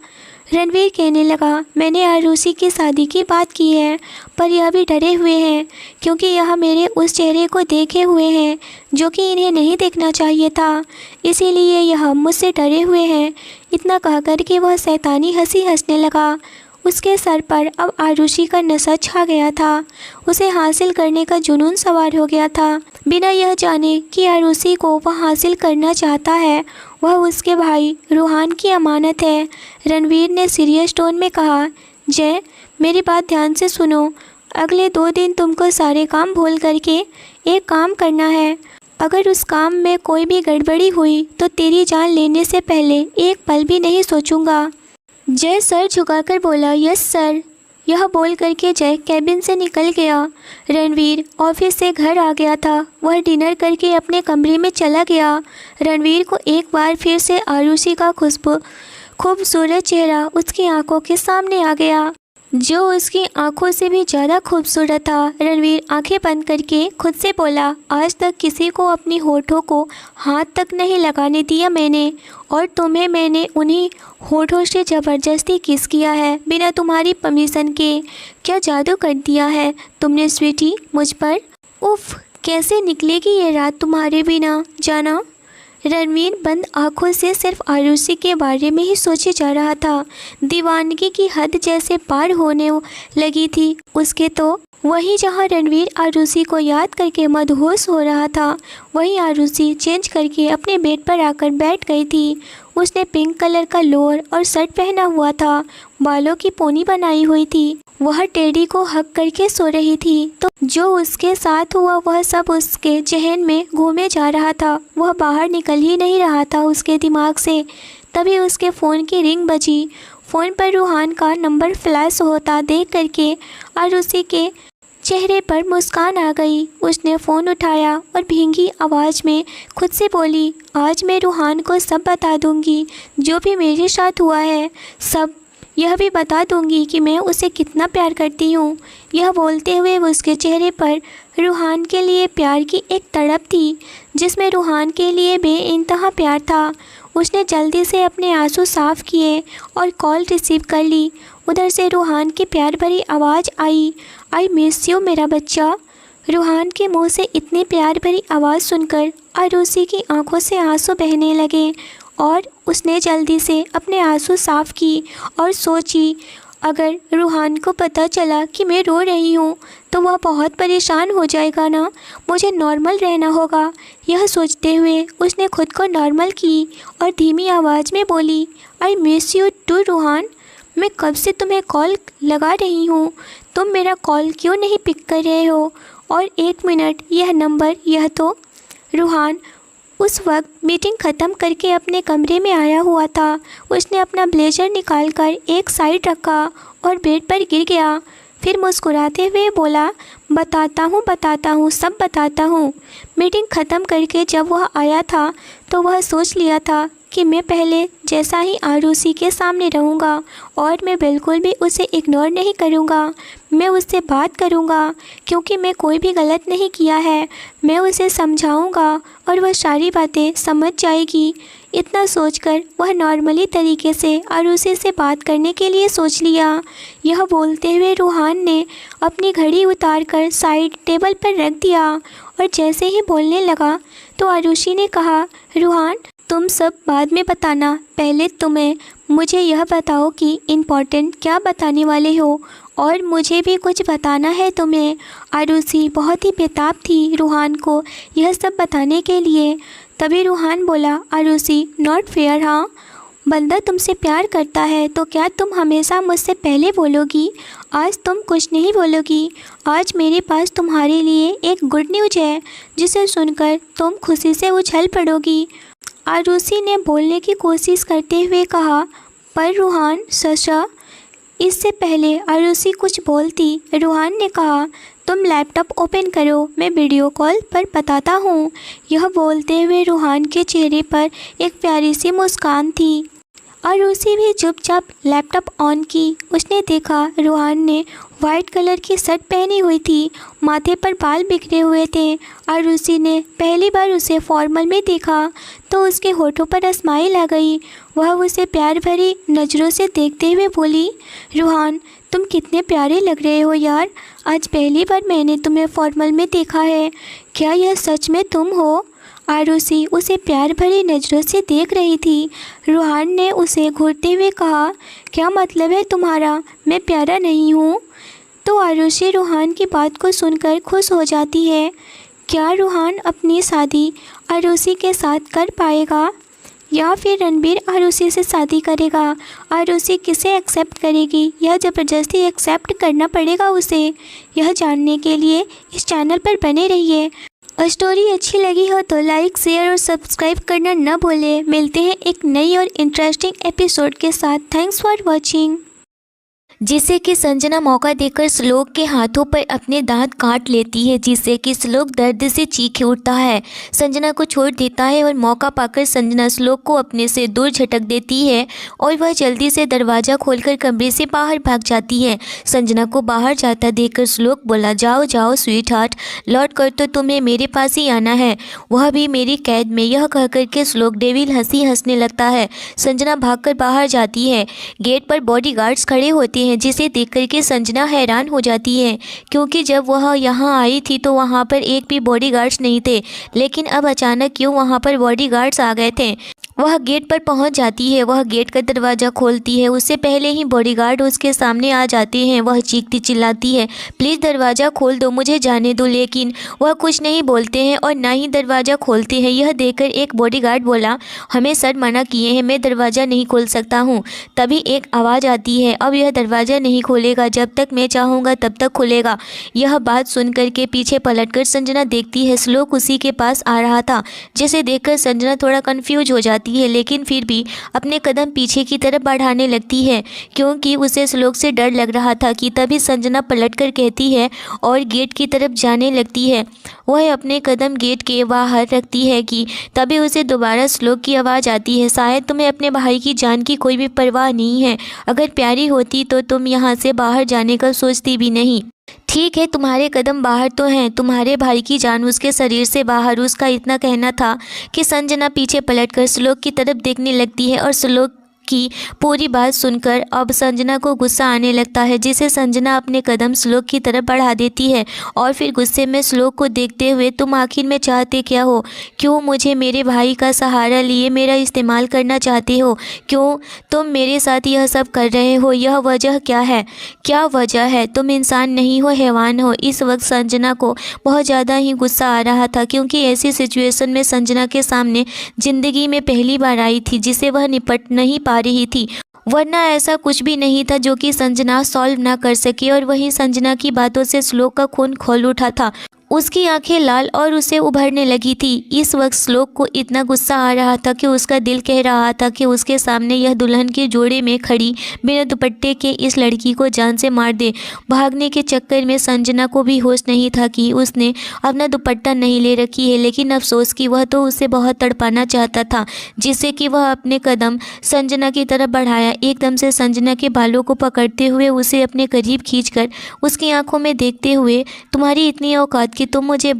रणवीर कहने लगा, मैंने आरुषि की शादी की बात की है, पर यह भी डरे हुए हैं क्योंकि यह मेरे उस चेहरे को देखे हुए हैं जो कि इन्हें नहीं देखना चाहिए था, इसीलिए यह मुझसे डरे हुए हैं। इतना कहकर के वह शैतानी हंसी हंसने लगा। उसके सर पर अब आरुषि का नशा छा गया था। उसे हासिल करने का जुनून सवार हो गया था, बिना यह जाने कि आरुषि को वह हासिल करना चाहता है। वह उसके भाई रूहान की अमानत है। रणवीर ने सीरियस टोन में कहा, जय मेरी बात ध्यान से सुनो। अगले 2 दिन तुमको सारे काम भूल करके एक काम करना है। अगर उस काम में कोई भी गड़बड़ी हुई तो तेरी जान लेने से पहले एक पल भी नहीं सोचूंगा। जय सर झुकाकर बोला, यस सर। यह बोल करके जय कैबिन से निकल गया। रणवीर ऑफिस से घर आ गया था। वह डिनर करके अपने कमरे में चला गया। रणवीर को एक बार फिर से आरुषि का खूबसूरत चेहरा उसकी आंखों के सामने आ गया, जो उसकी आंखों से भी ज़्यादा खूबसूरत था। रणवीर आंखें बंद करके खुद से बोला, आज तक किसी को अपनी होठों को हाथ तक नहीं लगाने दिया मैंने, और तुम्हें मैंने उन्हीं होठों से ज़बरदस्ती किस किया है बिना तुम्हारी परमिशन के। क्या जादू कर दिया है तुमने स्वीटी मुझ पर। उफ, कैसे निकलेगी ये रात तुम्हारे बिना जाना। रणवीर बंद आंखों से सिर्फ आरुषि के बारे में ही सोचे जा रहा था। दीवानगी की हद जैसे पार होने लगी थी उसके तो। वहीं जहां रणवीर आरुषि को याद करके मदहोश हो रहा था, वहीं आरुषि चेंज करके अपने बेड पर आकर बैठ गई थी। उसने पिंक कलर का लोअर और शर्ट पहना हुआ था, बालों की पोनी बनाई हुई थी। वह टेडी को हक करके सो रही थी, तो जो उसके साथ हुआ वह सब उसके जहन में घूमे जा रहा था। वह बाहर निकल ही नहीं रहा था उसके दिमाग से। तभी उसके फ़ोन की रिंग बजी। फ़ोन पर रूहान का नंबर फ्लैश होता देख करके आरुषि के चेहरे पर मुस्कान आ गई। उसने फ़ोन उठाया और भींगी आवाज़ में खुद से बोली, आज मैं रूहान को सब बता दूंगी, जो भी मेरे साथ हुआ है सब। यह भी बता दूंगी कि मैं उसे कितना प्यार करती हूँ। यह बोलते हुए उसके चेहरे पर रूहान के लिए प्यार की एक तड़प थी, जिसमें रूहान के लिए बेइंतहा प्यार था। उसने जल्दी से अपने आंसू साफ़ किए और कॉल रिसीव कर ली। उधर से रूहान की प्यार भरी आवाज़ आई मिस यू मेरा बच्चा। रूहान के मुंह से इतनी प्यार भरी आवाज़ सुनकर आरुषि की आंखों से आंसू बहने लगे और उसने जल्दी से अपने आंसू साफ़ की और सोची, अगर रूहान को पता चला कि मैं रो रही हूँ तो वह बहुत परेशान हो जाएगा ना, मुझे नॉर्मल रहना होगा। यह सोचते हुए उसने खुद को नॉर्मल की और धीमी आवाज़ में बोली, I miss you too Ruhan. मैं कब से तुम्हें कॉल लगा रही हूँ, तुम मेरा कॉल क्यों नहीं पिक कर रहे हो। और 1 मिनट, यह नंबर, यह तो। रूहान उस वक्त मीटिंग ख़त्म करके अपने कमरे में आया हुआ था। उसने अपना ब्लेज़र निकालकर एक साइड रखा और बेड पर गिर गया। फिर मुस्कुराते हुए बोला, बताता हूँ, सब बताता हूँ। मीटिंग ख़त्म करके जब वह आया था तो वह सोच लिया था कि मैं पहले जैसा ही आरुषि के सामने रहूँगा और मैं बिल्कुल भी उसे इग्नोर नहीं करूँगा। मैं उससे बात करूँगा क्योंकि मैं कोई भी गलत नहीं किया है। मैं उसे समझाऊँगा और वह सारी बातें समझ जाएगी। इतना सोचकर वह नॉर्मली तरीके से आरुषि से बात करने के लिए सोच लिया। यह बोलते हुए रूहान ने अपनी घड़ी उतारकर साइड टेबल पर रख दिया और जैसे ही बोलने लगा तो आरुषि ने कहा, रूहान तुम सब बाद में बताना, पहले तुम्हें मुझे यह बताओ कि इम्पोर्टेंट क्या बताने वाले हो और मुझे भी कुछ बताना है तुम्हें। आरुषि बहुत ही बेताब थी रूहान को यह सब बताने के लिए। तभी रूहान बोला, आरुषि नॉट फेयर। हाँ, बंदा तुमसे प्यार करता है तो क्या तुम हमेशा मुझसे पहले बोलोगी? आज तुम कुछ नहीं बोलोगी। आज मेरे पास तुम्हारे लिए एक गुड न्यूज़ है जिसे सुनकर तुम खुशी से उछल पड़ोगी। आरुषि ने बोलने की कोशिश करते हुए कहा, पर रूहान सचा। इससे पहले आरुषि कुछ बोलती, रूहान ने कहा, तुम लैपटॉप ओपन करो, मैं वीडियो कॉल पर बताता हूँ। यह बोलते हुए रूहान के चेहरे पर एक प्यारी सी मुस्कान थी। आरुषि भी चुपचाप लैपटॉप ऑन की। उसने देखा रूहान ने वाइट कलर की शर्ट पहनी हुई थी, माथे पर बाल बिखरे हुए थे। आरुषि ने पहली बार उसे फॉर्मल में देखा तो उसके होठों पर स्माइल आ गई। वह उसे प्यार भरी नज़रों से देखते हुए बोली, रूहान तुम कितने प्यारे लग रहे हो यार। आज पहली बार मैंने तुम्हें फॉर्मल में देखा है। क्या यह सच में तुम हो? आरुषि उसे प्यार भरी नज़रों से देख रही थी। रूहान ने उसे घूरते हुए कहा, क्या मतलब है तुम्हारा, मैं प्यारा नहीं हूँ? तो आरुषि रूहान की बात को सुनकर खुश हो जाती है। क्या रूहान अपनी शादी आरुषि के साथ कर पाएगा या फिर रणबीर आरुषि से शादी करेगा? आरुषि किसे एक्सेप्ट करेगी या ज़बरदस्ती एक्सेप्ट करना पड़ेगा उसे? यह जानने के लिए इस चैनल पर बने रहिए। और स्टोरी अच्छी लगी हो तो लाइक, शेयर और सब्सक्राइब करना न भूलें। मिलते हैं एक नई और इंटरेस्टिंग एपिसोड के साथ। Thanks for watching. जिससे कि संजना मौका देकर श्लोक के हाथों पर अपने दांत काट लेती है, जिससे कि श्लोक दर्द से चीख उठता है। संजना को छोड़ देता है और मौका पाकर संजना श्लोक को अपने से दूर झटक देती है और वह जल्दी से दरवाज़ा खोलकर कमरे से बाहर भाग जाती है। संजना को बाहर जाता देखकर श्लोक बोला, जाओ जाओ स्वीट हार्ट, लौट कर तो तुम्हें मेरे पास ही आना है, वह भी मेरी कैद में। यह कह करके श्लोक डेविल हंसी हंसने लगता है। संजना भागकर बाहर जाती है। गेट पर बॉडीगार्ड्स खड़े होते हैं जिसे देख करके संजना हैरान हो जाती है, क्योंकि जब वह यहाँ आई थी तो वहाँ पर एक भी बॉडीगार्ड्स नहीं थे, लेकिन अब अचानक क्यों वहाँ पर बॉडीगार्ड्स आ गए थे। वह गेट पर पहुंच जाती है। वह गेट का दरवाज़ा खोलती है, उससे पहले ही बॉडीगार्ड उसके सामने आ जाते हैं। वह चीखती चिल्लाती है, प्लीज़ दरवाज़ा खोल दो, मुझे जाने दो, लेकिन वह कुछ नहीं बोलते हैं और ना ही दरवाज़ा खोलते हैं। यह देखकर एक बॉडीगार्ड बोला, हमें सर मना किए हैं, मैं दरवाज़ा नहीं खोल सकता हूँ। तभी एक आवाज़ आती है, अब यह दरवाज़ा नहीं खोलेगा, जब तक मैं चाहूँगा तब तक खुलेगा। यह बात सुन करके पीछे पलटकर संजना देखती है, श्लोक उसी के पास आ रहा था, जिसे देखकर संजना थोड़ा कन्फ्यूज हो जाती है, लेकिन फिर भी अपने कदम पीछे की तरफ बढ़ाने लगती है, क्योंकि उसे श्लोक से डर लग रहा था। कि तभी संजना पलटकर कहती है और गेट की तरफ जाने लगती है। वह अपने कदम गेट के बाहर रखती है कि तभी उसे दोबारा श्लोक की आवाज़ आती है, शायद तुम्हें अपने भाई की जान की कोई भी परवाह नहीं है, अगर प्यारी होती तो तुम यहाँ से बाहर जाने का सोचती भी नहीं। ठीक है, तुम्हारे कदम बाहर तो हैं, तुम्हारे भाई की जान उसके शरीर से बाहर, उसका इतना कहना था। कि संजना पीछे पलटकर श्लोक की तरफ देखने लगती है और श्लोक की पूरी बात सुनकर अब संजना को गुस्सा आने लगता है, जिसे संजना अपने कदम श्लोक की तरफ बढ़ा देती है और फिर गुस्से में श्लोक को देखते हुए, तुम आखिर में चाहते क्या हो? क्यों मुझे मेरे भाई का सहारा लिए मेरा इस्तेमाल करना चाहते हो? क्यों तुम मेरे साथ यह सब कर रहे हो? यह वजह क्या है? क्या वजह है? तुम इंसान नहीं हो, हैवान हो। इस वक्त संजना को बहुत ज़्यादा ही गुस्सा आ रहा था, क्योंकि ऐसी सिचुएशन में संजना के सामने ज़िंदगी में पहली बार आई थी, जिसे वह निपट नहीं पा रही थी। वरना ऐसा कुछ भी नहीं था जो कि संजना सॉल्व ना कर सके। और वहीं संजना की बातों से श्लोक का खून खौल उठा था। उसकी आंखें लाल और उसे उभरने लगी थी। इस वक्त श्लोक को इतना गुस्सा आ रहा था कि उसका दिल कह रहा था कि उसके सामने यह दुल्हन के जोड़े में खड़ी बिना दुपट्टे के इस लड़की को जान से मार दे। भागने के चक्कर में संजना को भी होश नहीं था कि उसने अपना दुपट्टा नहीं ले रखी है, लेकिन अफसोस कि वह तो उसे बहुत तड़पाना चाहता था, जिससे कि वह अपने कदम संजना की तरफ बढ़ाया। एकदम से संजना के बालों को पकड़ते हुए उसे अपने करीब खींचकर उसकी आंखों में देखते हुए, तुम्हारी इतनी औकात कि तुम मुझे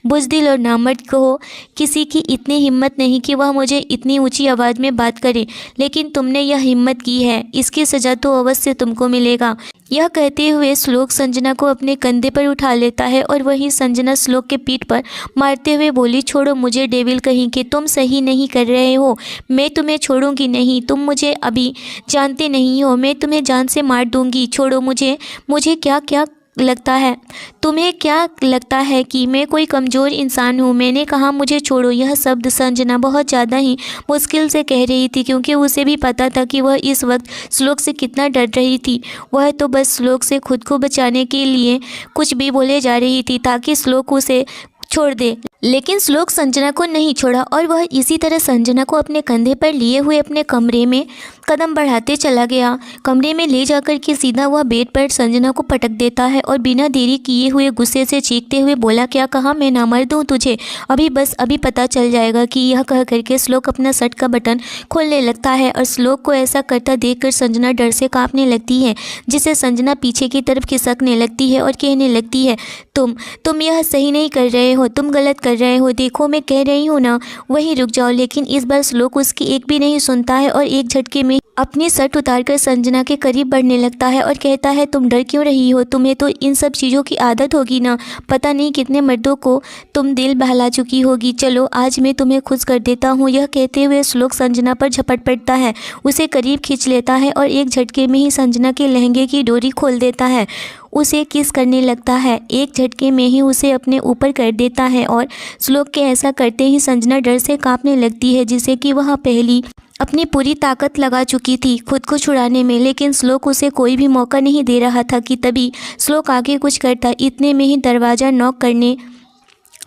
बुज़दिल और नामर्द कहो। किसी की इतनी हिम्मत नहीं कि वह मुझे इतनी ऊंची आवाज़ में बात करे, लेकिन तुमने यह हिम्मत की है, इसकी सज़ा तो अवश्य तुमको मिलेगा। यह कहते हुए श्लोक संजना को अपने कंधे पर उठा लेता है और वहीं संजना श्लोक के पीठ पर मारते हुए बोली, छोड़ो मुझे डेविल कहीं के, तुम सही नहीं कर रहे हो, मैं तुम्हें छोड़ूंगी नहीं, तुम मुझे अभी जानते नहीं हो, मैं तुम्हें जान से मार दूंगी, छोड़ो मुझे। मुझे क्या क्या लगता है, तुम्हें क्या लगता है कि मैं कोई कमज़ोर इंसान हूँ? मैंने कहा मुझे छोड़ो। यह शब्द संजना बहुत ज़्यादा ही मुश्किल से कह रही थी, क्योंकि उसे भी पता था कि वह इस वक्त श्लोक से कितना डर रही थी। वह तो बस श्लोक से खुद को बचाने के लिए कुछ भी बोले जा रही थी ताकि श्लोक उसे छोड़ दे, लेकिन श्लोक संजना को नहीं छोड़ा और वह इसी तरह संजना को अपने कंधे पर लिए हुए अपने कमरे में कदम बढ़ाते चला गया। कमरे में ले जाकर के सीधा वह बेड पर संजना को पटक देता है और बिना देरी किए हुए गुस्से से चीखते हुए बोला, क्या कहा? मैं नामर्द हूँ तुझे? अभी पता चल जाएगा कि यह कह करके श्लोक अपना शर्ट का बटन खोलने लगता है और श्लोक को ऐसा करता देखकर संजना डर से कांपने लगती है, जिसे संजना पीछे की तरफ खिसकने लगती है और कहने लगती है, तुम यह सही नहीं कर रहे हो, तुम गलत कर रहे हो, देखो मैं कह रही हूँ ना, वहीं रुक जाओ। लेकिन इस बार श्लोक उसकी एक भी नहीं सुनता है और एक झटके में अपनी शर्ट उतारकर संजना के करीब बढ़ने लगता है और कहता है, तुम डर क्यों रही हो? तुम्हें तो इन सब चीज़ों की आदत होगी ना, पता नहीं कितने मर्दों को तुम दिल बहला चुकी होगी, चलो आज मैं तुम्हें खुश कर देता हूँ। यह कहते हुए श्लोक संजना पर झपट पड़ता है, उसे करीब खींच लेता है और एक झटके में ही संजना के लहंगे की डोरी खोल देता है, उसे किस करने लगता है, एक झटके में ही उसे अपने ऊपर कर देता है और श्लोक के ऐसा करते ही संजना डर से कांपने लगती है, जिसे कि वह पहली अपनी पूरी ताकत लगा चुकी थी खुद को छुड़ाने में, लेकिन श्लोक उसे कोई भी मौका नहीं दे रहा था कि तभी श्लोक आगे कुछ करता। इतने में ही दरवाज़ा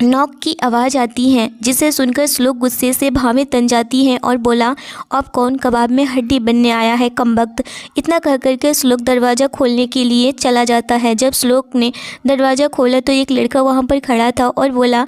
नॉक की आवाज़ आती है, जिसे सुनकर श्लोक गुस्से से भावे तन जाती है और बोला, अब कौन कबाब में हड्डी बनने आया है कमबख्त। इतना कह करके श्लोक दरवाज़ा खोलने के लिए चला जाता है। जब श्लोक ने दरवाज़ा खोला तो एक लड़का वहाँ पर खड़ा था और बोला,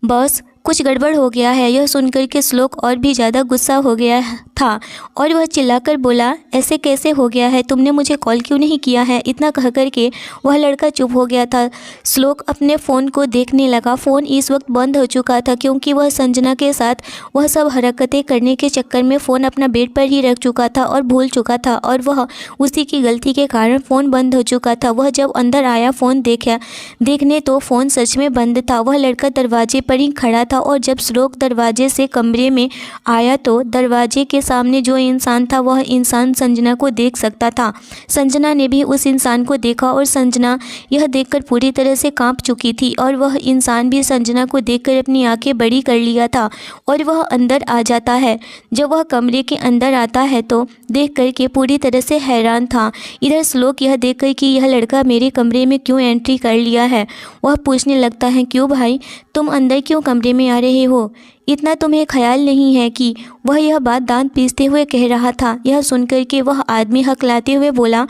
बॉस कुछ गड़बड़ हो गया है। यह सुनकर के श्लोक और भी ज़्यादा गुस्सा हो गया था और वह चिल्लाकर बोला, ऐसे कैसे हो गया है, तुमने मुझे कॉल क्यों नहीं किया है? इतना कह करके वह लड़का चुप हो गया था। श्लोक अपने फ़ोन को देखने लगा। फ़ोन इस वक्त बंद हो चुका था, क्योंकि वह संजना के साथ वह सब हरकतें करने के चक्कर में फ़ोन अपना बेड पर ही रख चुका था और भूल चुका था, और वह उसी की गलती के कारण फ़ोन बंद हो चुका था। वह जब अंदर आया फ़ोन देखने तो फ़ोन सच में बंद था। वह लड़का दरवाजे पर ही खड़ा था और जब श्लोक दरवाजे से कमरे में आया तो दरवाजे के सामने जो इंसान था वह इंसान संजना को देख सकता था। संजना ने भी उस इंसान को देखा और संजना यह देखकर पूरी तरह से कांप चुकी थी और वह इंसान भी संजना को देखकर अपनी आंखें बड़ी कर लिया था और वह अंदर आ जाता है। जब वह कमरे के अंदर आता है तो देख कर के पूरी तरह से हैरान था। इधर श्लोक यह देखकर कि यह लड़का मेरे कमरे में क्यों एंट्री कर लिया है, वह पूछने लगता है, क्यों भाई, तुम अंदर क्यों कमरे में आ रहे हो? इतना तुम्हें ख्याल नहीं है कि वह यह बात दांत पीसते हुए कह रहा था। यह सुनकर के वह आदमी हकलाते हुए बोला,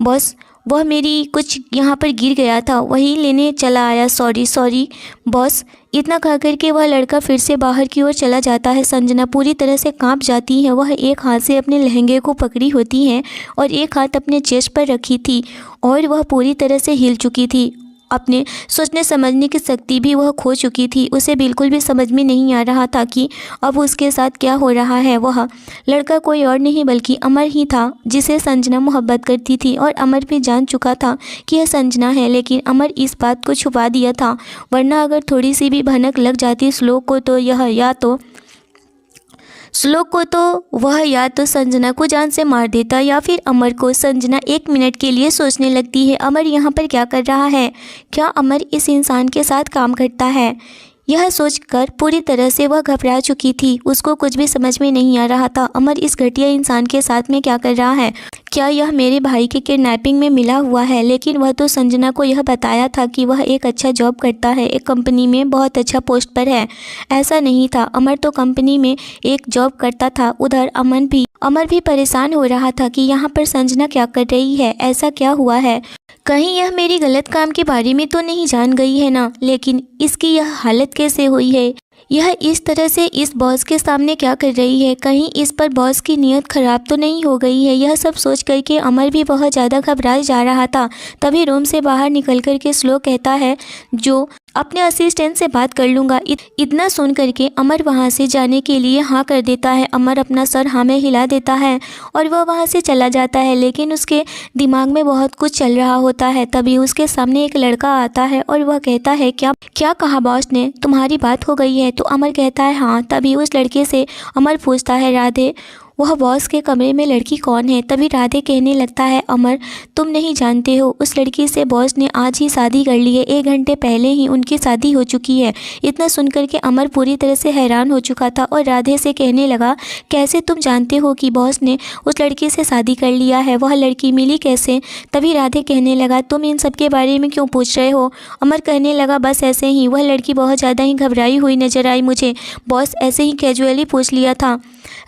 बॉस वह मेरी कुछ यहाँ पर गिर गया था, वही लेने चला आया, सॉरी बॉस। इतना कह कर के वह लड़का फिर से बाहर की ओर चला जाता है। संजना पूरी तरह से कांप जाती है। वह एक हाथ से अपने लहंगे को पकड़ी होती है और एक हाथ अपने चेस्ट पर रखी थी और वह पूरी तरह से हिल चुकी थी। अपने सोचने समझने की शक्ति भी वह खो चुकी थी। उसे बिल्कुल भी समझ में नहीं आ रहा था कि अब उसके साथ क्या हो रहा है। वह लड़का कोई और नहीं बल्कि अमर ही था, जिसे संजना मोहब्बत करती थी और अमर भी जान चुका था कि यह संजना है, लेकिन अमर इस बात को छुपा दिया था, वरना अगर थोड़ी सी भी भनक लग जाती श्लोक को तो वह या तो संजना को जान से मार देता या फिर अमर को। संजना एक मिनट के लिए सोचने लगती है, अमर यहाँ पर क्या कर रहा है? क्या अमर इस इंसान के साथ काम करता है? यह सोचकर पूरी तरह से वह घबरा चुकी थी। उसको कुछ भी समझ में नहीं आ रहा था। अमर इस घटिया इंसान के साथ में क्या कर रहा है? क्या यह मेरे भाई के किडनैपिंग में मिला हुआ है? लेकिन वह तो संजना को यह बताया था कि वह एक अच्छा जॉब करता है, एक कंपनी में बहुत अच्छा पोस्ट पर है। ऐसा नहीं था। अमर तो कंपनी में एक जॉब करता था। उधर अमर भी परेशान हो रहा था कि यहाँ पर संजना क्या कर रही है, ऐसा क्या हुआ है? कहीं यह मेरी गलत काम के बारे में तो नहीं जान गई है ना? लेकिन इसकी यह हालत कैसे हुई है? यह इस तरह से इस बॉस के सामने क्या कर रही है? कहीं इस पर बॉस की नीयत खराब तो नहीं हो गई है? यह सब सोच करके अमर भी बहुत ज़्यादा घबराए जा रहा था। तभी रूम से बाहर निकल कर के श्लोक कहता है, जो अपने असिस्टेंट से बात कर लूँगा। इतना सुन करके अमर वहाँ से जाने के लिए हाँ कर देता है। अमर अपना सर हाँ में हिला देता है और वह वहाँ से चला जाता है। लेकिन उसके दिमाग में बहुत कुछ चल रहा होता है। तभी उसके सामने एक लड़का आता है और वह कहता है, क्या कहा बॉस ने? तुम्हारी बात हो गई है? तो अमर कहता है हाँ। तभी उस लड़के से अमर पूछता है, राधे, वह बॉस के कमरे में लड़की कौन है? तभी राधे कहने लगता है, अमर तुम नहीं जानते हो, उस लड़की से बॉस ने आज ही शादी कर ली है। 1 घंटे पहले ही उनकी शादी हो चुकी है। इतना सुनकर के अमर पूरी तरह से हैरान हो चुका था और राधे से कहने लगा, कैसे तुम जानते हो कि बॉस ने उस लड़की से शादी कर लिया है? वह लड़की मिली कैसे? तभी राधे कहने लगा, तुम इन सब के बारे में क्यों पूछ रहे हो? अमर कहने लगा, बस ऐसे ही। वह लड़की बहुत ज़्यादा ही घबराई हुई नजर आई मुझे। बॉस ऐसे ही कैजुअली पूछ लिया था।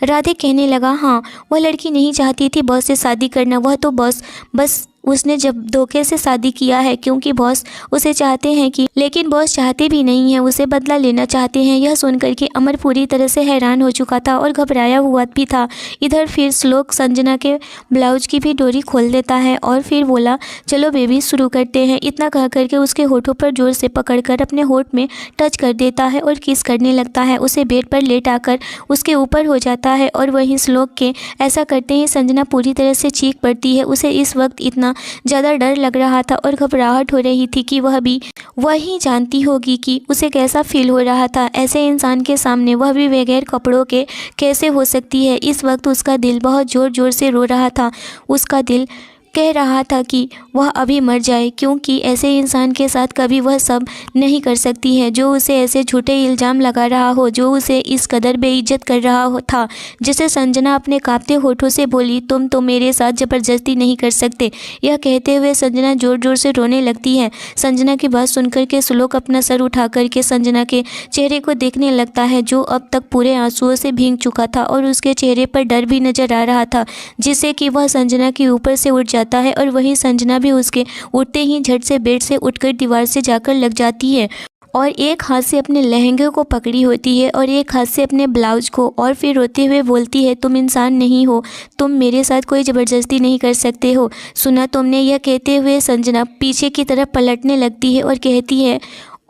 राधे कहने लगा, हाँ, वह लड़की नहीं चाहती थी बॉस से शादी करना। वह तो बस उसने जब धोखे से शादी किया है, क्योंकि बॉस उसे चाहते हैं कि, लेकिन बॉस चाहते भी नहीं हैं, उसे बदला लेना चाहते हैं। यह सुनकर के अमर पूरी तरह से हैरान हो चुका था और घबराया हुआ भी था। इधर फिर श्लोक संजना के ब्लाउज की भी डोरी खोल देता है और फिर बोला, चलो बेबी शुरू करते हैं। इतना कह करके उसके होठों पर जोर से पकड़कर अपने होठ में टच कर देता है और किस करने लगता है। उसे बेड पर लेट आकर उसके ऊपर हो जाता है और वहीं श्लोक के ऐसा करते ही संजना पूरी तरह से चीख पड़ती है। उसे इस वक्त इतना ज़्यादा डर लग रहा था और घबराहट हो रही थी कि वही जानती होगी कि उसे कैसा फील हो रहा था। ऐसे इंसान के सामने, वह भी बगैर कपड़ों के, कैसे हो सकती है? इस वक्त उसका दिल बहुत ज़ोर ज़ोर से रो रहा था। उसका दिल कह रहा था कि वह अभी मर जाए, क्योंकि ऐसे इंसान के साथ कभी वह सब नहीं कर सकती है, जो उसे ऐसे झूठे इल्ज़ाम लगा रहा हो, जो उसे इस कदर बेइज्जत कर रहा था। जिसे संजना अपने कांपते होठों से बोली, तुम तो मेरे साथ ज़बरदस्ती नहीं कर सकते। यह कहते हुए संजना ज़ोर ज़ोर से रोने लगती है। संजना की बात सुनकर के श्लोक अपना सर उठा करके संजना के चेहरे को देखने लगता है, जो अब तक पूरे आंसुओं से भीग चुका था और उसके चेहरे पर डर भी नजर आ रहा था, जिससे कि वह संजना के ऊपर से उठ जाता है और वहीं संजना भी उसके उठते ही झट से बेड से उठकर दीवार से जाकर लग जाती है और एक हाथ से अपने लहंगे को पकड़ी होती है और एक हाथ से अपने ब्लाउज को, और फिर रोते हुए बोलती है, तुम इंसान नहीं हो, तुम मेरे साथ कोई ज़बरदस्ती नहीं कर सकते हो, सुना तुमने? यह कहते हुए संजना पीछे की तरफ पलटने लगती है और कहती है,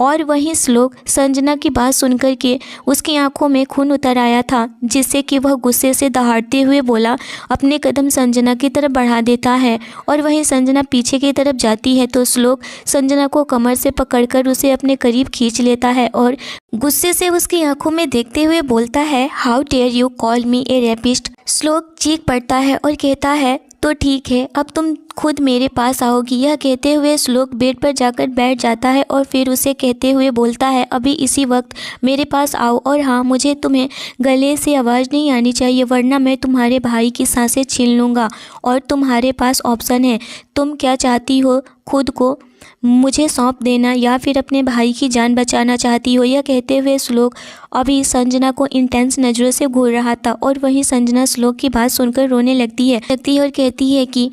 और वहीं श्लोक संजना की बात सुनकर के उसकी आंखों में खून उतर आया था, जिससे कि वह गुस्से से दहाड़ते हुए बोला, अपने कदम संजना की तरफ बढ़ा देता है और वहीं संजना पीछे की तरफ जाती है तो श्लोक संजना को कमर से पकड़कर उसे अपने करीब खींच लेता है और गुस्से से उसकी आंखों में देखते हुए बोलता है, how dare you call me a rapist. Shlok चीख पड़ता है और कहता है, तो ठीक है, अब तुम खुद मेरे पास आओगी। यह कहते हुए श्लोक बेड पर जाकर बैठ जाता है और फिर उसे कहते हुए बोलता है, अभी इसी वक्त मेरे पास आओ, और हाँ, मुझे तुम्हें गले से आवाज़ नहीं आनी चाहिए, वरना मैं तुम्हारे भाई की सांसें छीन लूँगा। और तुम्हारे पास ऑप्शन है, तुम क्या चाहती हो, खुद को मुझे सौंप देना या फिर अपने भाई की जान बचाना चाहती हो। यह कहते हुए श्लोक अभी संजना को इंटेंस नज़रों से घूर रहा था और वहीं संजना श्लोक की बात सुनकर रोने लगती है और कहती है कि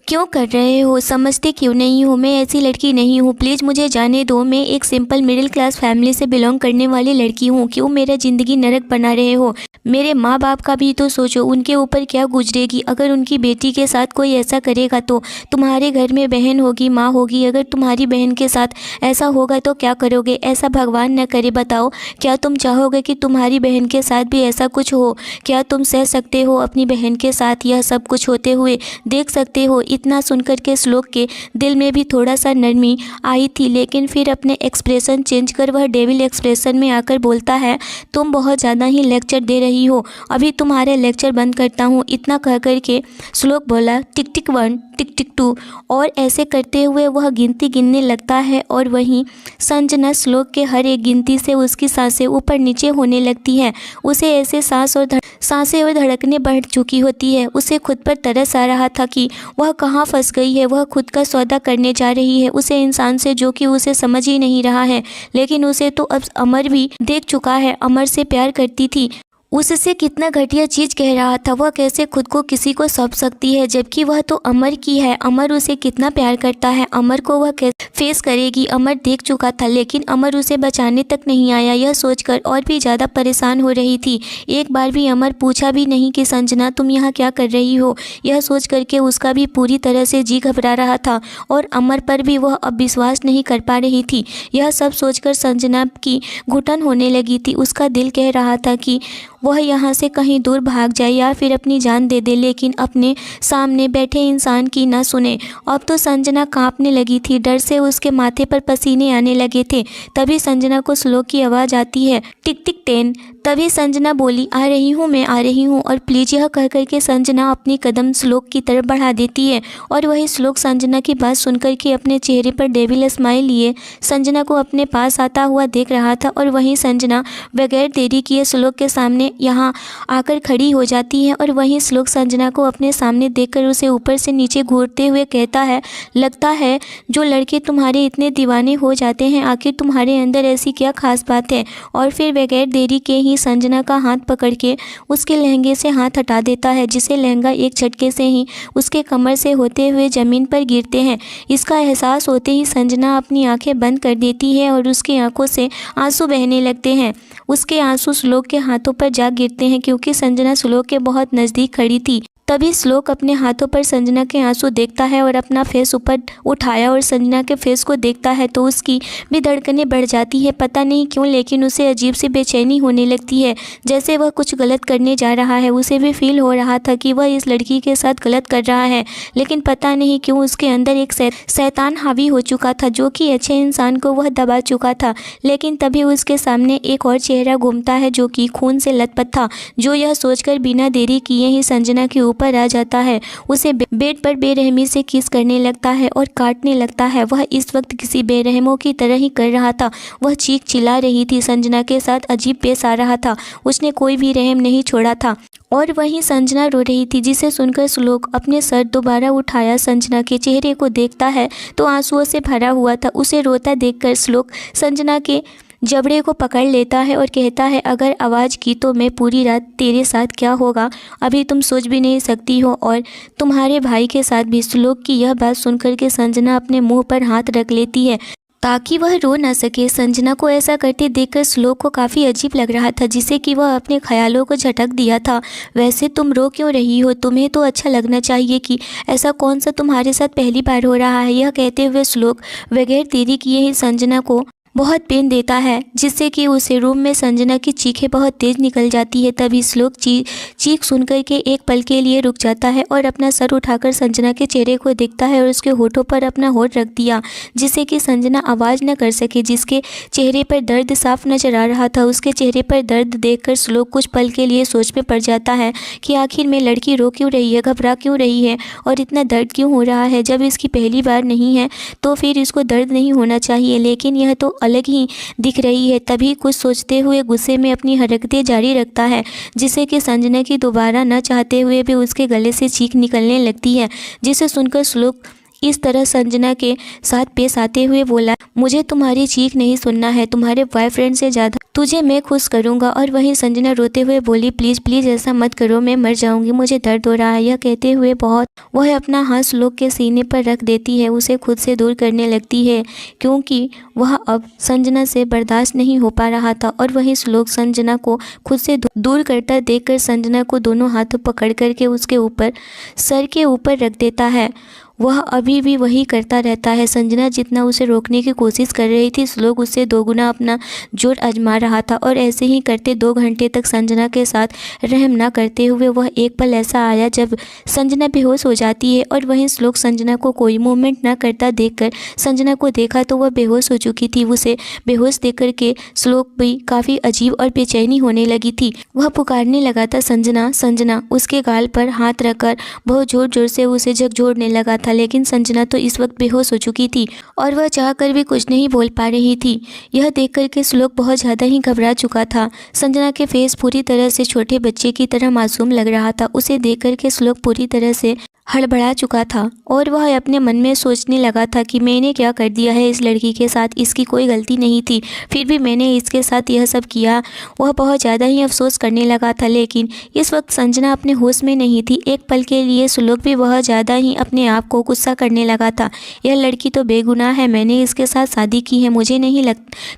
क्यों कर रहे हो, समझते क्यों नहीं हो, मैं ऐसी लड़की नहीं हूँ, प्लीज़ मुझे जाने दो, मैं एक सिंपल मिडिल क्लास फैमिली से बिलोंग करने वाली लड़की हूँ, क्यों मेरा ज़िंदगी नरक बना रहे हो? मेरे माँ बाप का भी तो सोचो, उनके ऊपर क्या गुजरेगी अगर उनकी बेटी के साथ कोई ऐसा करेगा तो। तुम्हारे घर में बहन होगी, माँ होगी, अगर तुम्हारी बहन के साथ ऐसा होगा तो क्या करोगे? ऐसा भगवान न करे, बताओ, क्या तुम चाहोगे कि तुम्हारी बहन के साथ भी ऐसा कुछ हो? क्या तुम सह सकते हो अपनी बहन के साथ यह सब कुछ होते हुए? देख सकते हो इतना सुनकर के श्लोक के दिल में भी थोड़ा सा नरमी आई थी, लेकिन फिर अपने एक्सप्रेशन चेंज कर वह डेविल एक्सप्रेशन में आकर बोलता है, तुम बहुत ज़्यादा ही लेक्चर दे रही हो, अभी तुम्हारे लेक्चर बंद करता हूँ। इतना कह कर के श्लोक बोला, टिक टिक 1 टिक टिक 2, और ऐसे करते हुए वह गिनती गिनने लगता है। और वहीं संजना श्लोक के हर एक गिनती से उसकी सांसें ऊपर नीचे होने लगती हैं। उसे ऐसे सांसें और धड़कनें बढ़ चुकी होती है। उसे खुद पर तरस आ रहा था कि वह कहाँ फंस गई है। वह खुद का सौदा करने जा रही है उसे इंसान से जो कि उसे समझ ही नहीं रहा है, लेकिन उसे तो अब अमर भी देख चुका है। अमर से प्यार करती थी, उससे कितना घटिया चीज़ कह रहा था। वह कैसे खुद को किसी को सौंप सकती है, जबकि वह तो अमर की है। अमर उसे कितना प्यार करता है, अमर को वह कैसे फेस करेगी। अमर देख चुका था, लेकिन अमर उसे बचाने तक नहीं आया। यह सोचकर और भी ज़्यादा परेशान हो रही थी। एक बार भी अमर पूछा भी नहीं कि संजना तुम यहाँ क्या कर रही हो। यह सोच करके उसका भी पूरी तरह से जी घबरा रहा था, और अमर पर भी वह अब विश्वास नहीं कर पा रही थी। यह सब सोचकर संजना की घुटन होने लगी थी। उसका दिल कह रहा था कि वह यहाँ से कहीं दूर भाग जाए या फिर अपनी जान दे दे, लेकिन अपने सामने बैठे इंसान की न सुने। अब तो संजना कांपने लगी थी, डर से उसके माथे पर पसीने आने लगे थे। तभी संजना को श्लोक की आवाज़ आती है, टिक टिक 10। तभी संजना बोली, आ रही हूँ, मैं आ रही हूँ। और प्लीज यह कह करके संजना अपनी कदम श्लोक की तरफ बढ़ा देती है, और वही श्लोक संजना की बात सुनकर के अपने चेहरे पर डेविल स्माइल लिए संजना को अपने पास आता हुआ देख रहा था। और वहीं संजना बगैर देरी किए श्लोक के सामने यहाँ आकर खड़ी हो जाती है, और वहीं श्लोक संजना को अपने सामने देखकर उसे ऊपर से नीचे घूरते हुए कहता है, लगता है जो लड़के तुम्हारे इतने दीवाने हो जाते हैं, आखिर तुम्हारे अंदर ऐसी क्या खास बात है। और फिर बगैर देरी के ही संजना का हाथ पकड़ के उसके लहंगे से हाथ हटा देता है, जिसे लहंगा एक झटके से ही उसके कमर से होते हुए ज़मीन पर गिरते हैं। इसका एहसास होते ही संजना अपनी आंखें बंद कर देती है और उसकी आंखों से आंसू बहने लगते हैं। उसके आंसू श्लोक के हाथों पर जा गिरते हैं, क्योंकि संजना श्लोक के बहुत नज़दीक खड़ी थी। तभी श्लोक अपने हाथों पर संजना के आंसू देखता है और अपना फेस ऊपर उठाया और संजना के फेस को देखता है तो उसकी भी धड़कनें बढ़ जाती है। पता नहीं क्यों, लेकिन उसे अजीब सी बेचैनी होने लगती है, जैसे वह कुछ गलत करने जा रहा है। उसे भी फील हो रहा था कि वह इस लड़की के साथ गलत कर रहा है, लेकिन पता नहीं क्यों उसके अंदर एक शैतान हावी हो चुका था, जो कि अच्छे इंसान को वह दबा चुका था। लेकिन तभी उसके सामने एक और चेहरा घूमता है, जो कि खून से लथपथ था, जो यह सोचकर बिना देरी किए ही संजना के पर आ जाता है। उसे बेड पर बेरहमी से किस करने लगता है और काटने लगता है। वह इस वक्त किसी बेरहमों की तरह ही कर रहा था। वह चीख चिल्ला रही थी, संजना के साथ अजीब पेश आ रहा था, उसने कोई भी रहम नहीं छोड़ा था। और वहीं संजना रो रही थी, जिसे सुनकर श्लोक अपने सर दोबारा उठाया संजना के चेहरे को देखता है तो आंसुओं से भरा हुआ था। उसे रोता देखकर श्लोक संजना के जबड़े को पकड़ लेता है और कहता है, अगर आवाज़ की तो मैं पूरी रात तेरे साथ क्या होगा अभी तुम सोच भी नहीं सकती हो, और तुम्हारे भाई के साथ भी। श्लोक की यह बात सुनकर के संजना अपने मुंह पर हाथ रख लेती है ताकि वह रो ना सके। संजना को ऐसा करते देखकर श्लोक को काफ़ी अजीब लग रहा था, जिसे कि वह अपने ख्यालों को झटक दिया था। वैसे तुम रो क्यों रही हो, तुम्हें तो अच्छा लगना चाहिए कि ऐसा कौन सा तुम्हारे साथ पहली बार हो रहा है। यह कहते हुए श्लोक बगैर देरी किए ही संजना को बहुत पेन देता है, जिससे कि उसे रूम में संजना की चीखें बहुत तेज़ निकल जाती है। तभी श्लोक चीख सुनकर के एक पल के लिए रुक जाता है और अपना सर उठाकर संजना के चेहरे को देखता है और उसके होठों पर अपना होठ रख दिया, जिससे कि संजना आवाज़ न कर सके। जिसके चेहरे पर दर्द साफ नजर आ रहा था। उसके चेहरे पर दर्द देखकर श्लोक कुछ पल के लिए सोच में पड़ जाता है कि आखिर में लड़की रो क्यों रही है, घबरा क्यों रही है और इतना दर्द क्यों हो रहा है। जब इसकी पहली बार नहीं है तो फिर इसको दर्द नहीं होना चाहिए, लेकिन यह तो अलग ही दिख रही है। तभी कुछ सोचते हुए गुस्से में अपनी हरकतें जारी रखता है, जिससे कि संजना की दोबारा न चाहते हुए भी उसके गले से चीख निकलने लगती है। जिसे सुनकर श्लोक इस तरह संजना के साथ पेश आते हुए बोला, मुझे तुम्हारी चीख नहीं सुनना है, तुम्हारे बॉयफ्रेंड से ज़्यादा तुझे मैं खुश करूँगा। और वहीं संजना रोते हुए बोली, प्लीज़ प्लीज़ ऐसा मत करो, मैं मर जाऊँगी, मुझे दर्द हो रहा है। यह कहते हुए वह अपना हाथ श्लोक के सीने पर रख देती है, उसे खुद से दूर करने लगती है, क्योंकि वह अब संजना से बर्दाश्त नहीं हो पा रहा था। और वहीं श्लोक संजना को खुद से दूर करता देखकर संजना को दोनों हाथों पकड़ करके उसके ऊपर सर के ऊपर रख देता है। वह अभी भी वही करता रहता है। संजना जितना उसे रोकने की कोशिश कर रही थी, श्लोक उससे दोगुना अपना जोर आजमा रहा था। और ऐसे ही करते 2 घंटे तक संजना के साथ रहम न करते हुए वह एक पल ऐसा आया जब संजना बेहोश हो जाती है और वहीं श्लोक संजना को कोई मूवमेंट न करता देखकर संजना को देखा तो वह बेहोश हो चुकी थी। उसे बेहोश देख कर के श्लोक भी काफ़ी अजीब और बेचैनी होने लगी थी। वह पुकारने लगा था, संजना संजना। उसके गाल पर हाथ रखकर बहुत जोर जोर से उसे झकझोरने लगा था, लेकिन संजना तो इस वक्त बेहोश हो चुकी थी और वह चाहकर भी कुछ नहीं बोल पा रही थी। यह देख कर के श्लोक बहुत ज़्यादा ही घबरा चुका था। संजना के फेस पूरी तरह से छोटे बच्चे की तरह मासूम लग रहा था। उसे देख कर के श्लोक पूरी तरह से हड़बड़ा चुका था और वह अपने मन में सोचने लगा था कि मैंने क्या कर दिया है इस लड़की के साथ। इसकी कोई गलती नहीं थी, फिर भी मैंने इसके साथ यह सब किया। वह बहुत ज़्यादा ही अफसोस करने लगा था, लेकिन इस वक्त संजना अपने होश में नहीं थी। एक पल के लिए श्लोक भी बहुत ज़्यादा ही अपने आप को गुस्सा करने लगा था। यह लड़की तो बेगुनाह है, मैंने इसके साथ शादी की है, मुझे नहीं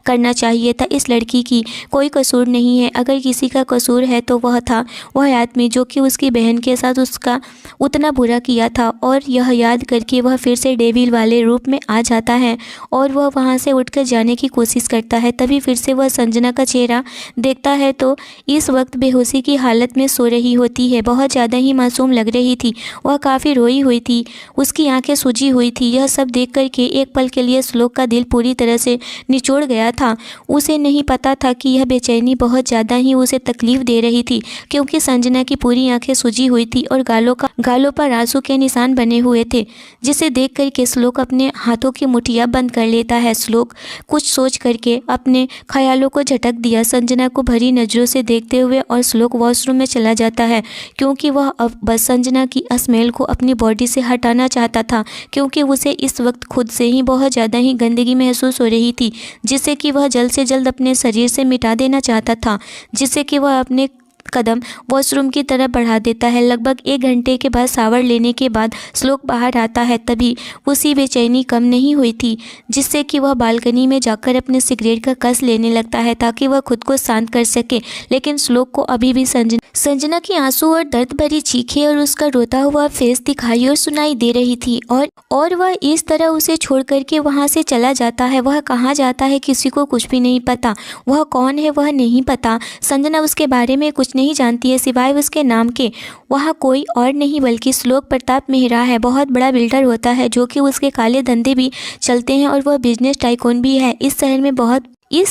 करना चाहिए था। इस लड़की की कोई कसूर नहीं है। अगर किसी का कसूर है तो वह था वह आदमी जो कि उसकी बहन के साथ उसका उतना बुरा किया था। और यह याद करके वह फिर से डेविल वाले रूप में आ जाता है और वह वहां से उठकर जाने की कोशिश करता है। तभी फिर से वह संजना का चेहरा देखता है तो इस वक्त बेहोशी की हालत में सो रही होती है। बहुत ज़्यादा ही मासूम लग रही थी, वह काफ़ी रोई हुई थी, उसकी आंखें सूजी हुई थी। यह सब देख कर के एक पल के लिए श्लोक का दिल पूरी तरह से निचोड़ गया था। उसे नहीं पता था कि यह बेचैनी बहुत ज़्यादा ही उसे तकलीफ़ दे रही थी, क्योंकि संजना की पूरी आंखें सूजी हुई थी और गालों पर आंसू के निशान बने हुए थे, जिसे देख कर के श्लोक अपने हाथों की मुठ्ठियां बंद कर लेता है। श्लोक कुछ सोच करके अपने ख्यालों को झटक दिया, संजना को भरी नज़रों से देखते हुए, और श्लोक वॉशरूम में चला जाता है क्योंकि वह अब बस संजना की स्मेल को अपनी बॉडी से हटाना चाहता था, क्योंकि उसे इस वक्त खुद से ही बहुत ज़्यादा ही गंदगी महसूस हो रही थी, जिसे कि वह जल्द से जल्द अपने शरीर से मिटा देना चाहता था, जिससे कि वह अपने कदम वॉशरूम की तरफ बढ़ा देता है। लगभग 1 घंटे के बाद शावर लेने के बाद श्लोक बाहर आता है, तभी उसी बेचैनी कम नहीं हुई थी, जिससे कि वह बालकनी में जाकर अपने सिगरेट का कस लेने लगता है ताकि वह खुद को शांत कर सके। लेकिन श्लोक को अभी भी संजना की आंसू और दर्द भरी चीखें और उसका रोता हुआ फेस दिखाई और सुनाई दे रही थी और वह इस तरह उसे छोड़ करके वहाँ से चला जाता है। वह कहाँ जाता है किसी को कुछ भी नहीं पता, वह कौन है वह नहीं पता। संजना उसके बारे में कुछ नहीं जानती है सिवाय उसके नाम के। वहाँ कोई और नहीं बल्कि श्लोक प्रताप मेहरा है, बहुत बड़ा बिल्डर होता है जो कि उसके काले धंधे भी चलते हैं और वह बिजनेस टाइकून भी है। इस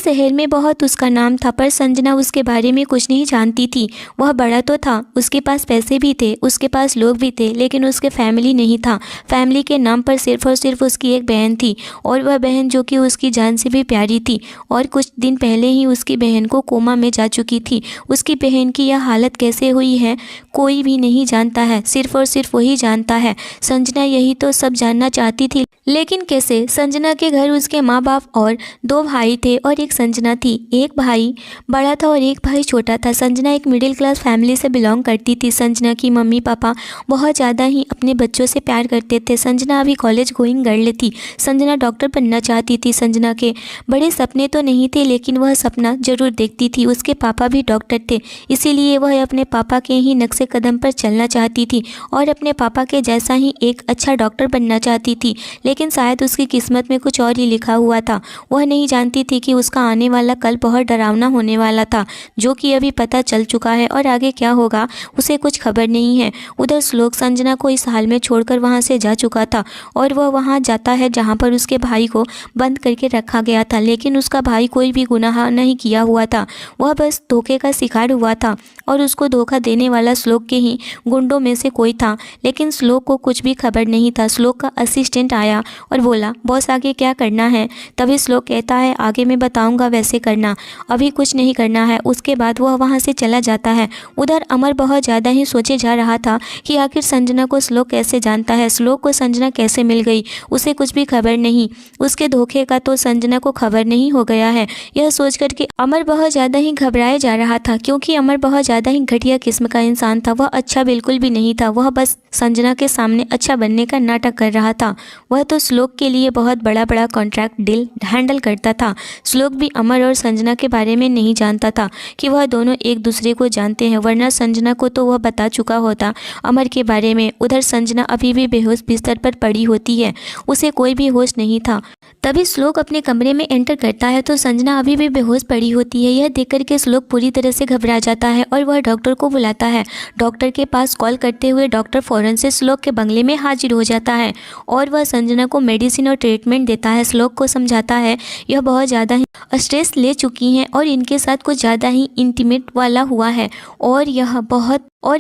शहर में बहुत उसका नाम था, पर संजना उसके बारे में कुछ नहीं जानती थी। वह बड़ा तो था, उसके पास पैसे भी थे, उसके पास लोग भी थे, लेकिन उसके फैमिली नहीं था। फैमिली के नाम पर सिर्फ और सिर्फ उसकी एक बहन थी, और वह बहन जो कि उसकी जान से भी प्यारी थी, और कुछ दिन पहले ही उसकी बहन को कोमा में जा चुकी थी। उसकी बहन की यह हालत कैसे हुई है कोई भी नहीं जानता है, सिर्फ और सिर्फ वही जानता है। संजना यही तो सब जानना चाहती थी, लेकिन कैसे? संजना के घर उसके माँ बाप और 2 भाई थे और एक संजना थी। एक भाई बड़ा था और एक भाई छोटा था। संजना एक मिडिल क्लास फैमिली से बिलोंग करती थी। संजना की मम्मी पापा बहुत ज़्यादा ही अपने बच्चों से प्यार करते थे। संजना अभी कॉलेज गोइंग गर्ल थी। संजना डॉक्टर बनना चाहती थी। संजना के बड़े सपने तो नहीं थे, लेकिन वह सपना जरूर देखती थी। उसके पापा भी डॉक्टर थे, इसीलिए वह अपने पापा के ही नक्शे कदम पर चलना चाहती थी और अपने पापा के जैसा ही एक अच्छा डॉक्टर बनना चाहती थी। लेकिन शायद उसकी किस्मत में कुछ और ही लिखा हुआ था। वह नहीं जानती थी कि उसका आने वाला कल बहुत डरावना होने वाला था, जो कि अभी पता चल चुका है, और आगे क्या होगा उसे कुछ खबर नहीं है। उधर श्लोक संजना को इस हाल में छोड़कर वहां से जा चुका था और वह वहां जाता है जहां पर उसके भाई को बंद करके रखा गया था, लेकिन उसका भाई कोई भी गुनाह नहीं किया हुआ था। वह बस धोखे का शिकार हुआ था और उसको धोखा देने वाला श्लोक के ही गुंडों में से कोई था। लेकिन श्लोक को कुछ भी खबर नहीं था। श्लोक का असिस्टेंट आया और बोला, बॉस आगे क्या करना है? तभी श्लोक कहता है, आगे मैं बताऊंगा वैसे करना, अभी कुछ नहीं करना है। उसके बाद वह वहां से चला जाता है। उधर अमर बहुत ज़्यादा ही सोचे जा रहा था कि आखिर संजना को श्लोक कैसे जानता है, श्लोक को संजना कैसे मिल गई, उसे कुछ भी खबर नहीं। उसके धोखे का तो संजना को खबर नहीं हो गया है। यह सोच कर के अमर बहुत ज़्यादा ही घबराया जा रहा था, क्योंकि अमर बहुत ज़्यादा ही घटिया किस्म का इंसान था। वह अच्छा बिल्कुल भी नहीं था। वह बस संजना के सामने अच्छा बनने का नाटक कर रहा था। वह तो श्लोक के लिए बहुत बड़ा बड़ा कॉन्ट्रैक्ट डील हैंडल करता था। श्लोक भी अमर और संजना के बारे में नहीं जानता था कि वह दोनों एक दूसरे को जानते हैं, वरना संजना को तो वह बता चुका होता अमर के बारे में। उधर संजना अभी भी बेहोश बिस्तर पर पड़ी होती है, उसे कोई भी होश नहीं था। तभी श्लोक अपने कमरे में एंटर करता है तो संजना अभी भी बेहोश पड़ी होती है। यह देख कर के श्लोक पूरी तरह से घबरा जाता है और वह डॉक्टर को बुलाता है। डॉक्टर के पास कॉल करते हुए डॉक्टर फौरन से श्लोक के बंगले में हाजिर हो जाता है और वह संजना को मेडिसिन और ट्रीटमेंट देता है। श्लोक को समझाता है यह बहुत ज़्यादा ही स्ट्रेस ले चुकी हैं और इनके साथ कुछ ज़्यादा ही इंटीमेट वाला हुआ है और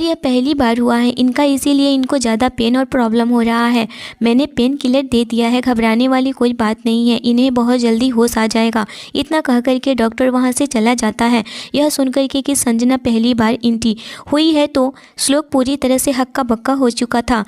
यह पहली बार हुआ है इनका, इसीलिए इनको ज़्यादा पेन और प्रॉब्लम हो रहा है। मैंने पेन किलर दे दिया है, घबराने वाली कोई बात नहीं है, इन्हें बहुत जल्दी होश आ जाएगा। इतना कह करके डॉक्टर वहाँ से चला जाता है। यह सुनकर के कि संजना पहली बार इंटी हुई है तो श्लोक पूरी तरह से हक्का बक्का हो चुका था।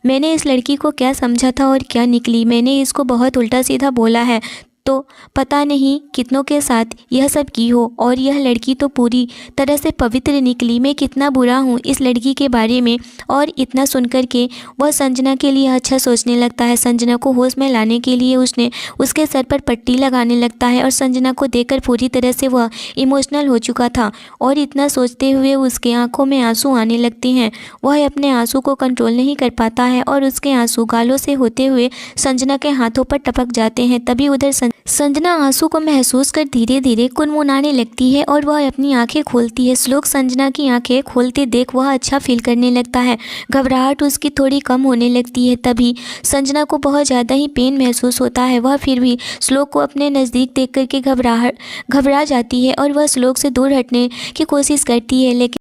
मैंने इस लड़की को क्या समझा था और क्या निकली, मैंने इसको बहुत उल्टा सीधा बोला है तो पता नहीं कितनों के साथ यह सब की हो, और यह लड़की तो पूरी तरह से पवित्र निकली। मैं कितना बुरा हूँ इस लड़की के बारे में। और इतना सुनकर के वह संजना के लिए अच्छा सोचने लगता है। संजना को होश में लाने के लिए उसके सर पर पट्टी लगाने लगता है और संजना को देखकर पूरी तरह से वह इमोशनल हो चुका था और इतना सोचते हुए उसके आंखों में आंसू आने लगते हैं। वह अपने आंसू को कंट्रोल नहीं कर पाता है और उसके आंसू गालों से होते हुए संजना के हाथों पर टपक जाते हैं। तभी उधर संजना आंसू को महसूस कर धीरे धीरे कुनमुनाने लगती है और वह अपनी आंखें खोलती है। श्लोक संजना की आंखें खोलते देख वह अच्छा फील करने लगता है, घबराहट उसकी थोड़ी कम होने लगती है। तभी संजना को बहुत ज़्यादा ही पेन महसूस होता है। वह फिर भी श्लोक को अपने नज़दीक देख करके घबरा जाती है और वह श्लोक से दूर हटने की कोशिश करती है, लेकिन